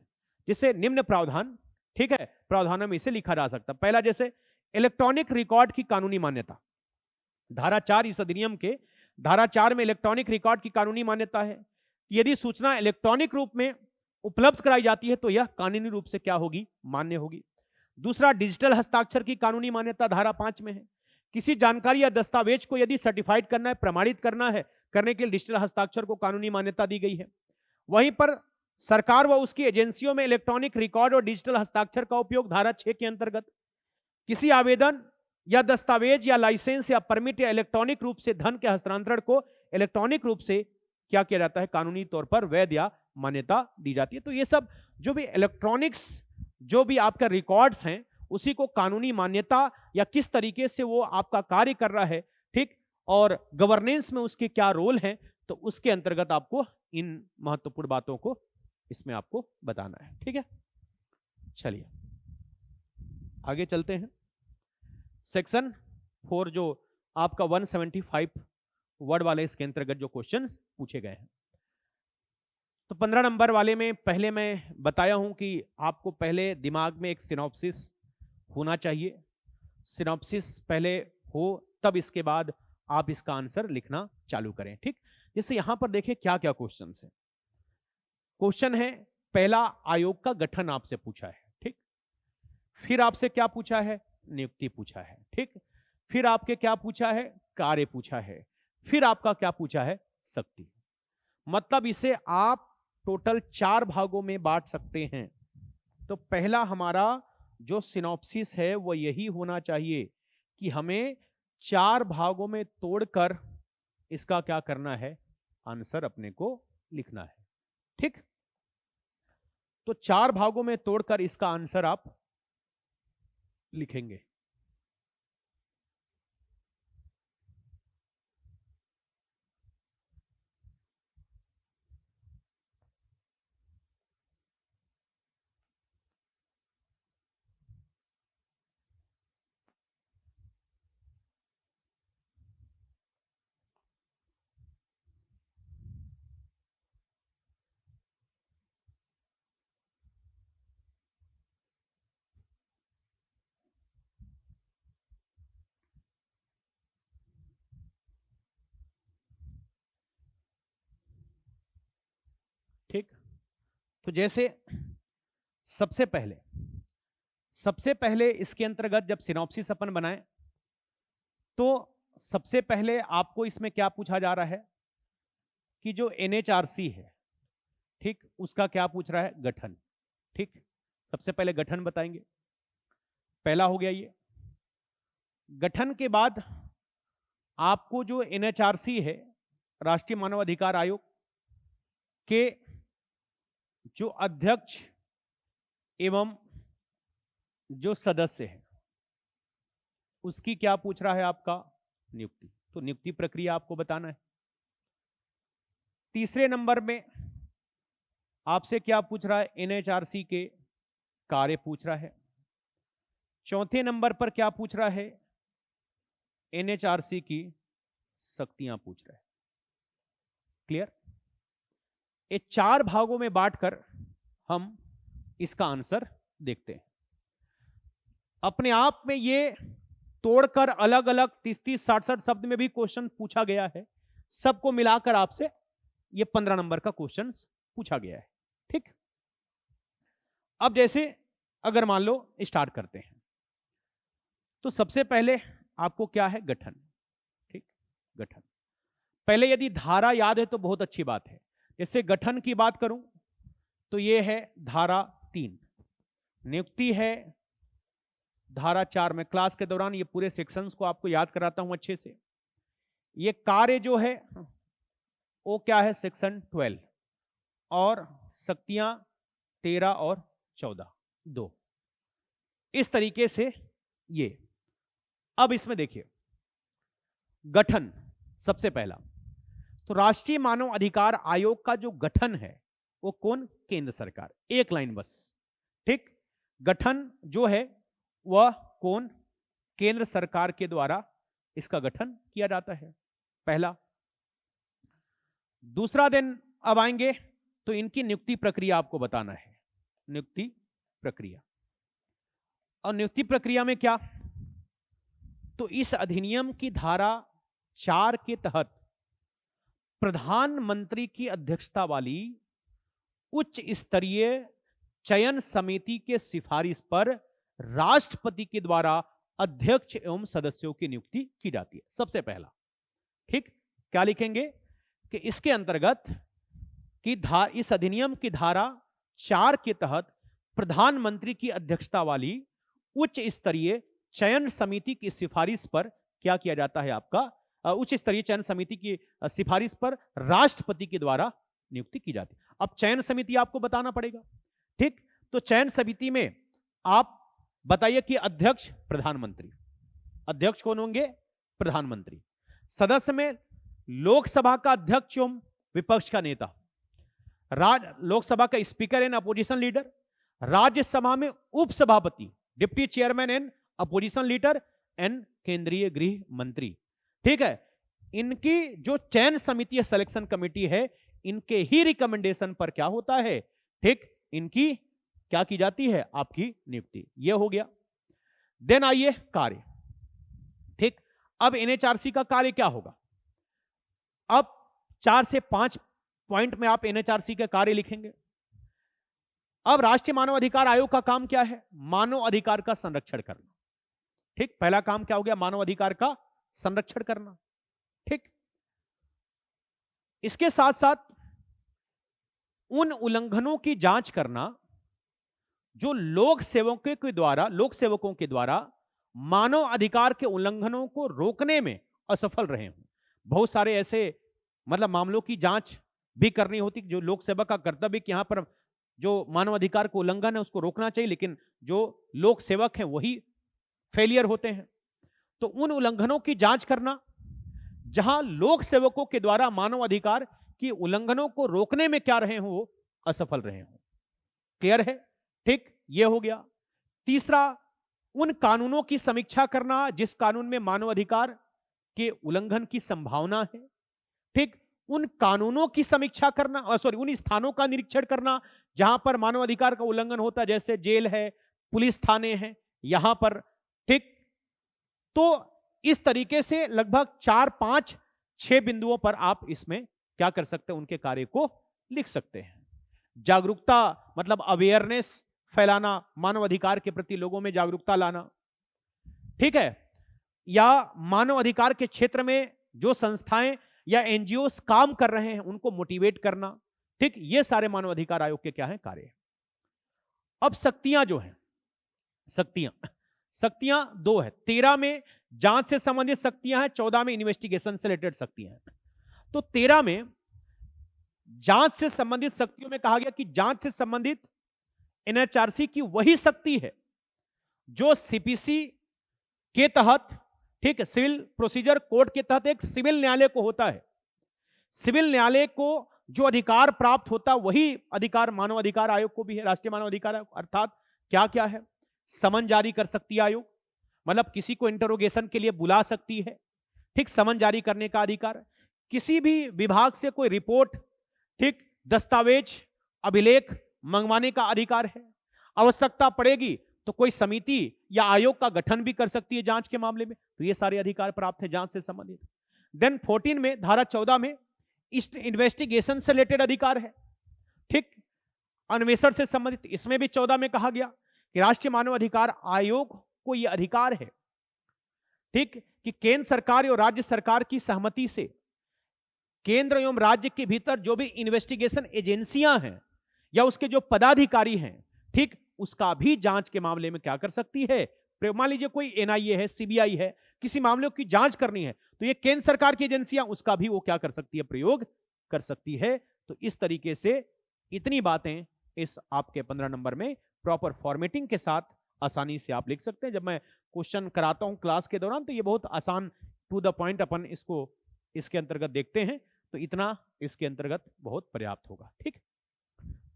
जिसे निम्न प्रावधान, ठीक है, प्रावधानों में इसे लिखा जा सकता। पहला, जैसे इलेक्ट्रॉनिक रिकॉर्ड की कानूनी मान्यता, धारा 4 इस अधिनियम के धारा 4 में इलेक्ट्रॉनिक रिकॉर्ड की कानूनी मान्यता है। यदि सूचना इलेक्ट्रॉनिक रूप में उपलब्ध कराई जाती है तो यह कानूनी रूप से क्या होगी? मान्य होगी। दूसरा, डिजिटल हस्ताक्षर की कानूनी मान्यता धारा 5 में है। किसी जानकारी या दस्तावेज को यदि सर्टिफाइड करना है, प्रमाणित करना है, करने के लिए डिजिटल हस्ताक्षर को कानूनी मान्यता दी गई है। वहीं पर सरकार व उसकी एजेंसियों में इलेक्ट्रॉनिक रिकॉर्ड और डिजिटल हस्ताक्षर का उपयोग धारा 6 के अंतर्गत, किसी आवेदन या दस्तावेज या लाइसेंस या परमिट या इलेक्ट्रॉनिक रूप से धन के हस्तांतरण को इलेक्ट्रॉनिक रूप से क्या किया जाता है? कानूनी तौर पर वैध या मान्यता दी जाती है। तो ये सब जो भी इलेक्ट्रॉनिक्स, जो भी आपका रिकॉर्ड्स हैं, उसी को कानूनी मान्यता या किस तरीके से वो आपका कार्य कर रहा है, ठीक, और गवर्नेंस में उसके क्या रोल हैं, तो उसके अंतर्गत आपको इन महत्वपूर्ण बातों को इसमें आपको बताना है। ठीक है, चलिए आगे चलते हैं। सेक्शन 4 जो आपका 175 वर्ड वाले, इसके अंतर्गत जो क्वेश्चन पूछे गए हैं, तो 15 नंबर वाले में पहले मैं बताया हूं कि आपको पहले दिमाग में एक सिनॉप्सिस होना चाहिए। सिनॉप्सिस पहले हो, तब इसके बाद आप इसका आंसर लिखना चालू करें। ठीक, जैसे यहां पर देखिए क्या क्या क्वेश्चन है। क्वेश्चन है पहला, आयोग का गठन आपसे पूछा है। ठीक, फिर आपसे क्या पूछा है, नियुक्ति पूछा है। ठीक, फिर आपके क्या पूछा है, कार्य पूछा है। फिर आपका क्या पूछा है, शक्ति। मतलब इसे आप टोटल 4 भागों में बांट सकते हैं। तो पहला हमारा जो सिनॉप्सिस है वो यही होना चाहिए कि हमें 4 भागों में तोड़कर इसका क्या करना है, आंसर अपने को लिखना है। ठीक, तो 4 भागों में तोड़कर इसका आंसर आप लिखेंगे। ठीक, तो जैसे सबसे पहले इसके अंतर्गत जब सिनॉप्सिस अपन बनाए तो सबसे पहले आपको इसमें क्या पूछा जा रहा है कि जो एनएचआरसी है, ठीक, उसका क्या पूछ रहा है, गठन। ठीक, सबसे पहले गठन बताएंगे, पहला हो गया ये। गठन के बाद आपको जो एनएचआरसी है, राष्ट्रीय मानव अधिकार आयोग के जो अध्यक्ष एवं जो सदस्य है उसकी क्या पूछ रहा है, आपका नियुक्ति। तो नियुक्ति प्रक्रिया आपको बताना है। तीसरे नंबर में आपसे क्या पूछ रहा है, एनएचआरसी के कार्य पूछ रहा है। चौथे नंबर पर क्या पूछ रहा है, एनएचआरसी की शक्तियां पूछ रहा है। क्लियर? ये 4 भागों में बांटकर हम इसका आंसर देखते हैं। अपने आप में ये तोड़कर अलग अलग 30-30, 60-60 शब्द में भी क्वेश्चन पूछा गया है। सबको मिलाकर आपसे ये 15 नंबर का क्वेश्चन पूछा गया है। ठीक, अब जैसे अगर मान लो स्टार्ट करते हैं तो सबसे पहले आपको क्या है, गठन। ठीक, गठन पहले यदि धारा याद है तो बहुत अच्छी बात है। जैसे गठन की बात करूं तो ये है धारा 3, नियुक्ति है धारा 4 में। क्लास के दौरान ये पूरे सेक्शंस को आपको याद कराता हूं अच्छे से। ये कार्य जो है वो क्या है, सेक्शन 12, और शक्तियां 13 और 14, 2, इस तरीके से ये। अब इसमें देखिए गठन सबसे पहला, तो राष्ट्रीय मानव अधिकार आयोग का जो गठन है वो कौन, केंद्र सरकार। एक लाइन बस। ठीक, गठन जो है वह कौन, केंद्र सरकार के द्वारा इसका गठन किया जाता है, पहला। दूसरा दिन अब आएंगे तो इनकी नियुक्ति प्रक्रिया आपको बताना है, नियुक्ति प्रक्रिया। और नियुक्ति प्रक्रिया में क्या, तो इस अधिनियम की धारा 4 के तहत प्रधानमंत्री की अध्यक्षता वाली उच्च स्तरीय चयन समिति के सिफारिश पर राष्ट्रपति के द्वारा अध्यक्ष एवं सदस्यों की नियुक्ति की जाती है, सबसे पहला। ठीक, क्या लिखेंगे कि इसके अंतर्गत कि इस अधिनियम की धारा 4 के तहत प्रधानमंत्री की अध्यक्षता वाली उच्च स्तरीय चयन समिति की सिफारिश पर क्या किया जाता है, आपका उच्च स्तरीय चयन समिति की सिफारिश पर राष्ट्रपति के द्वारा नियुक्ति की जाती है। अब चयन समिति आपको बताना पड़ेगा। ठीक, तो चयन समिति में आप बताइए कि अध्यक्ष प्रधानमंत्री, अध्यक्ष कौन होंगे, प्रधानमंत्री। सदस्य में लोकसभा का अध्यक्ष एवं विपक्ष का नेता, लोकसभा का speaker and opposition leader, Rajya Sabha में उपसभापति, deputy chairman and opposition leader and केंद्रीय गृह मंत्री। ठीक है, इनकी जो चयन समिति सिलेक्शन कमेटी है, इनके ही रिकमेंडेशन पर क्या होता है, ठीक, इनकी क्या की जाती है, आपकी नियुक्ति। यह हो गया। देन आइए कार्य। ठीक, अब एनएचआरसी का कार्य क्या होगा? अब 4 से 5 पॉइंट में आप एनएचआरसी के कार्य लिखेंगे। अब राष्ट्रीय मानव अधिकार आयोग का काम क्या है? मानव अधिकार का संरक्षण करना। ठीक, पहला काम क्या हो गया? मानव अधिकार का संरक्षण करना। ठीक, इसके साथ साथ उन उल्लंघनों की जांच करना जो लोक सेवकों के द्वारा मानव अधिकार के उल्लंघनों को रोकने में असफल रहे हों। बहुत सारे ऐसे मतलब मामलों की जांच भी करनी होती, जो लोक सेवक का कर्तव्य कि यहां पर जो मानव अधिकार को उल्लंघन है उसको रोकना चाहिए, लेकिन जो लोक सेवक हैं वही फेलियर होते हैं। तो उन उल्लंघनों की जांच करना जहां लोक सेवकों के द्वारा मानव अधिकार की उल्लंघनों को रोकने में क्या रहे हों, वो असफल रहे हों। क्लियर है? ठीक, ये हो गया। तीसरा, उन कानूनों की समीक्षा करना जिस कानून में मानव अधिकार के उल्लंघन की संभावना है। ठीक, उन कानूनों की समीक्षा करना, उन स्थानों का निरीक्षण करना जहां पर मानव अधिकार का उल्लंघन होता है, जैसे जेल है, पुलिस थाने हैं, यहां पर। ठीक, तो इस तरीके से लगभग 4, 5, 6 बिंदुओं पर आप इसमें क्या कर सकते हैं, उनके कार्य को लिख सकते हैं। जागरूकता मतलब अवेयरनेस फैलाना, मानव अधिकार के प्रति लोगों में जागरूकता लाना। ठीक है, या मानव अधिकार के क्षेत्र में जो संस्थाएं या एनजीओ काम कर रहे हैं उनको मोटिवेट करना। ठीक, ये सारे मानव अधिकार आयोग के क्या है, कार्य। अब शक्तियां जो हैं, शक्तियां 2 है। 13 में जांच से संबंधित शक्तियां हैं, 14 में इन्वेस्टिगेशन से रिलेटेड शक्तियां हैं। तो 13 में जांच से संबंधित शक्तियों में कहा गया कि जांच से संबंधित एनएचआरसी की वही शक्ति है जो सीपीसी के तहत, ठीक है, सिविल प्रोसीजर कोड के तहत एक सिविल न्यायालय को होता है। सिविल न्यायालय को जो अधिकार प्राप्त होता है वही अधिकार मानव अधिकार आयोग को भी है, राष्ट्रीय मानव अधिकार आयोग। अर्थात क्या क्या है? समन जारी कर सकती है आयोग, मतलब किसी को इंटरोगेशन के लिए बुला सकती है। ठीक, समन जारी करने का अधिकार। किसी भी विभाग से कोई रिपोर्ट, ठीक, दस्तावेज, अभिलेख मंगवाने का अधिकार है। आवश्यकता पड़ेगी तो कोई समिति या आयोग का गठन भी कर सकती है जांच के मामले में। तो ये सारे अधिकार प्राप्त है जांच से संबंधित। देन 14 में, धारा 14 में इन्वेस्टिगेशन से रिलेटेड अधिकार है। ठीक, अन्वेषण से संबंधित। इसमें भी 14 में कहा गया कि राष्ट्रीय मानव अधिकार आयोग को यह अधिकार है, ठीक, कि केंद्र सरकार और राज्य सरकार की सहमति से केंद्र एवं राज्य के भीतर जो भी इन्वेस्टिगेशन एजेंसियां हैं या उसके जो पदाधिकारी हैं, ठीक, उसका भी जांच के मामले में क्या कर सकती है। मान लीजिए कोई एनआईए है, सीबीआई है, किसी मामले की जांच करनी है तो ये केंद्र सरकार की एजेंसियां, उसका भी वो क्या कर सकती है, प्रयोग कर सकती है। तो इस तरीके से इतनी बातें इस आपके 15 नंबर में प्रॉपर फॉर्मेटिंग के साथ आसानी से आप लिख सकते हैं। जब मैं क्वेश्चन कराता हूं क्लास के दौरान तो ये बहुत आसान टू द पॉइंट अपन इसको इसके अंतर्गत देखते हैं, तो इतना इसके अंतर्गत बहुत पर्याप्त होगा। ठीक,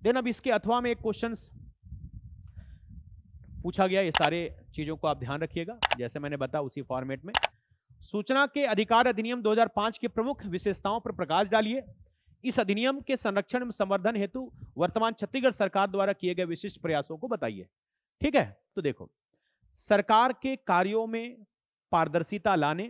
देन अब इसके अथवा में एक क्वेश्चन पूछा गया, ये सारे चीजों को आप ध्यान रखिएगा जैसे मैंने बताया उसी फॉर्मेट में। सूचना के अधिकार अधिनियम 2005 की प्रमुख विशेषताओं पर प्रकाश डालिए। इस अधिनियम के संरक्षण में संवर्धन हेतु वर्तमान छत्तीसगढ़ सरकार द्वारा किए गए विशिष्ट प्रयासों को बताइए। ठीक है, तो देखो, सरकार के कार्यों में पारदर्शिता लाने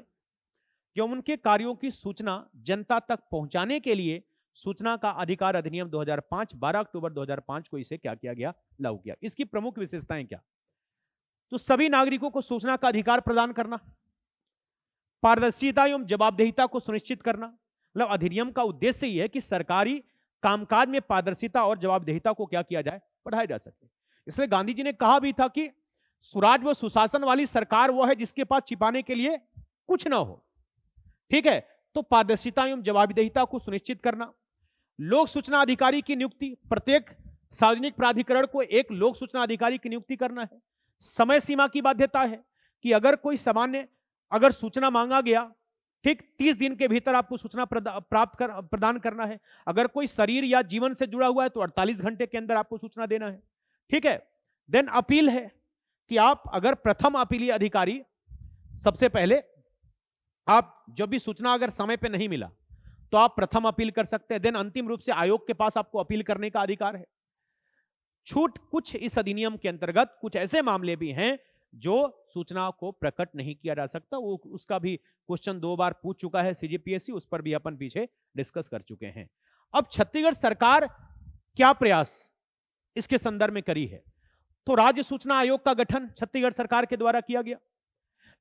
एवं उनके कार्यों की सूचना जनता तक पहुंचाने के लिए सूचना का अधिकार अधिनियम 2005 12 अक्टूबर 2005 को इसे क्या किया गया, लागू किया। इसकी प्रमुख विशेषताएं क्या? तो सभी नागरिकों को सूचना का अधिकार प्रदान करना, पारदर्शिता एवं जवाबदेहिता को सुनिश्चित करना। मतलब अधिनियम का उद्देश्य यह है कि सरकारी कामकाज में पारदर्शिता और जवाबदेहिता को क्या किया जाए, बढ़ाया जा सके। इसलिए गांधी जी ने कहा भी था कि सुराज व सुशासन वाली सरकार वो है जिसके पास छिपाने के लिए कुछ ना हो। ठीक है, तो पारदर्शिता एवं जवाबदेहिता को सुनिश्चित करना। लोक सूचना अधिकारी की नियुक्ति, प्रत्येक सार्वजनिक प्राधिकरण को एक लोक सूचना अधिकारी की नियुक्ति करना है। समय सीमा की बाध्यता है कि अगर कोई सामान्य अगर सूचना मांगा गया, ठीक, 30 दिन के भीतर आपको सूचना प्रदान करना है। अगर कोई शरीर या जीवन से जुड़ा हुआ है तो 48 घंटे के अंदर आपको सूचना देना है। ठीक है, देन अपील है कि आप अगर प्रथम अपीलीय अधिकारी, सबसे पहले आप जब भी सूचना अगर समय पे नहीं मिला तो आप प्रथम अपील कर सकते हैं। देन अंतिम रूप से आयोग के पास आपको अपील करने का अधिकार है। छूट, कुछ इस अधिनियम के अंतर्गत कुछ ऐसे मामले भी हैं जो सूचना को प्रकट नहीं किया जा सकता। वो उसका भी क्वेश्चन 2 बार पूछ चुका है सीजीपीएससी, उस पर भी अपन पीछे डिस्कस कर चुके हैं। अब छत्तीसगढ़ सरकार क्या प्रयास इसके संदर्भ में करी है, तो राज्य सूचना आयोग का गठन छत्तीसगढ़ सरकार के द्वारा किया गया।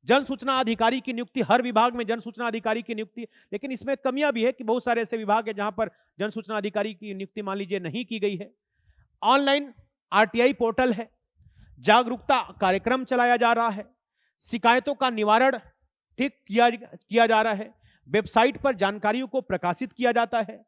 जन सूचना अधिकारी की नियुक्ति, हर विभाग में जन सूचना अधिकारी की नियुक्ति, लेकिन इसमें कमियां भी है कि बहुत सारे ऐसे विभाग है जहां पर जन सूचना अधिकारी की नियुक्ति मान लीजिए नहीं की गई है। ऑनलाइन आरटीआई पोर्टल है, जागरूकता कार्यक्रम चलाया जा रहा है, शिकायतों का निवारण ठीक किया जा रहा है, वेबसाइट पर जानकारियों को प्रकाशित किया जाता है।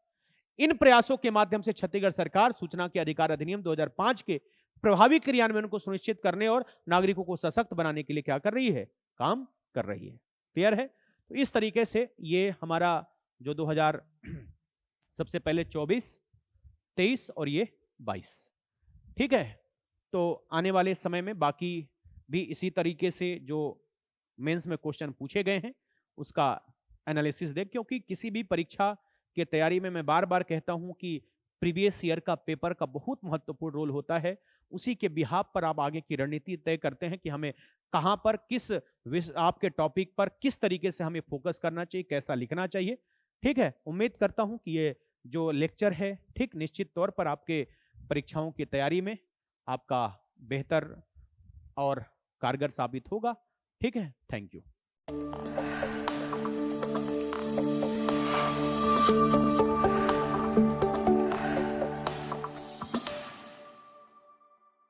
इन प्रयासों के माध्यम से छत्तीसगढ़ सरकार सूचना के अधिकार अधिनियम 2005 के प्रभावी क्रियान्वयन को सुनिश्चित करने और नागरिकों को सशक्त बनाने के लिए क्या कर रही है, काम कर रही है। क्लियर है? तो इस तरीके से ये हमारा जो 2000 सबसे पहले 24, 23 और ये 22, ठीक है। तो आने वाले समय में बाकी भी इसी तरीके से जो मेंस में क्वेश्चन पूछे गए हैं उसका एनालिसिस दें, क्योंकि किसी भी परीक्षा के तैयारी में मैं बार बार कहता हूं कि प्रीवियस ईयर का पेपर का बहुत महत्वपूर्ण रोल होता है। उसी के बिहाफ पर आप आगे की रणनीति तय करते हैं कि हमें कहां पर किस आपके टॉपिक पर किस तरीके से हमें फोकस करना चाहिए, कैसा लिखना चाहिए। ठीक है, उम्मीद करता हूं कि ये जो लेक्चर है ठीक निश्चित तौर पर आपके परीक्षाओं की तैयारी में आपका बेहतर और कारगर साबित होगा। ठीक है, थैंक यू।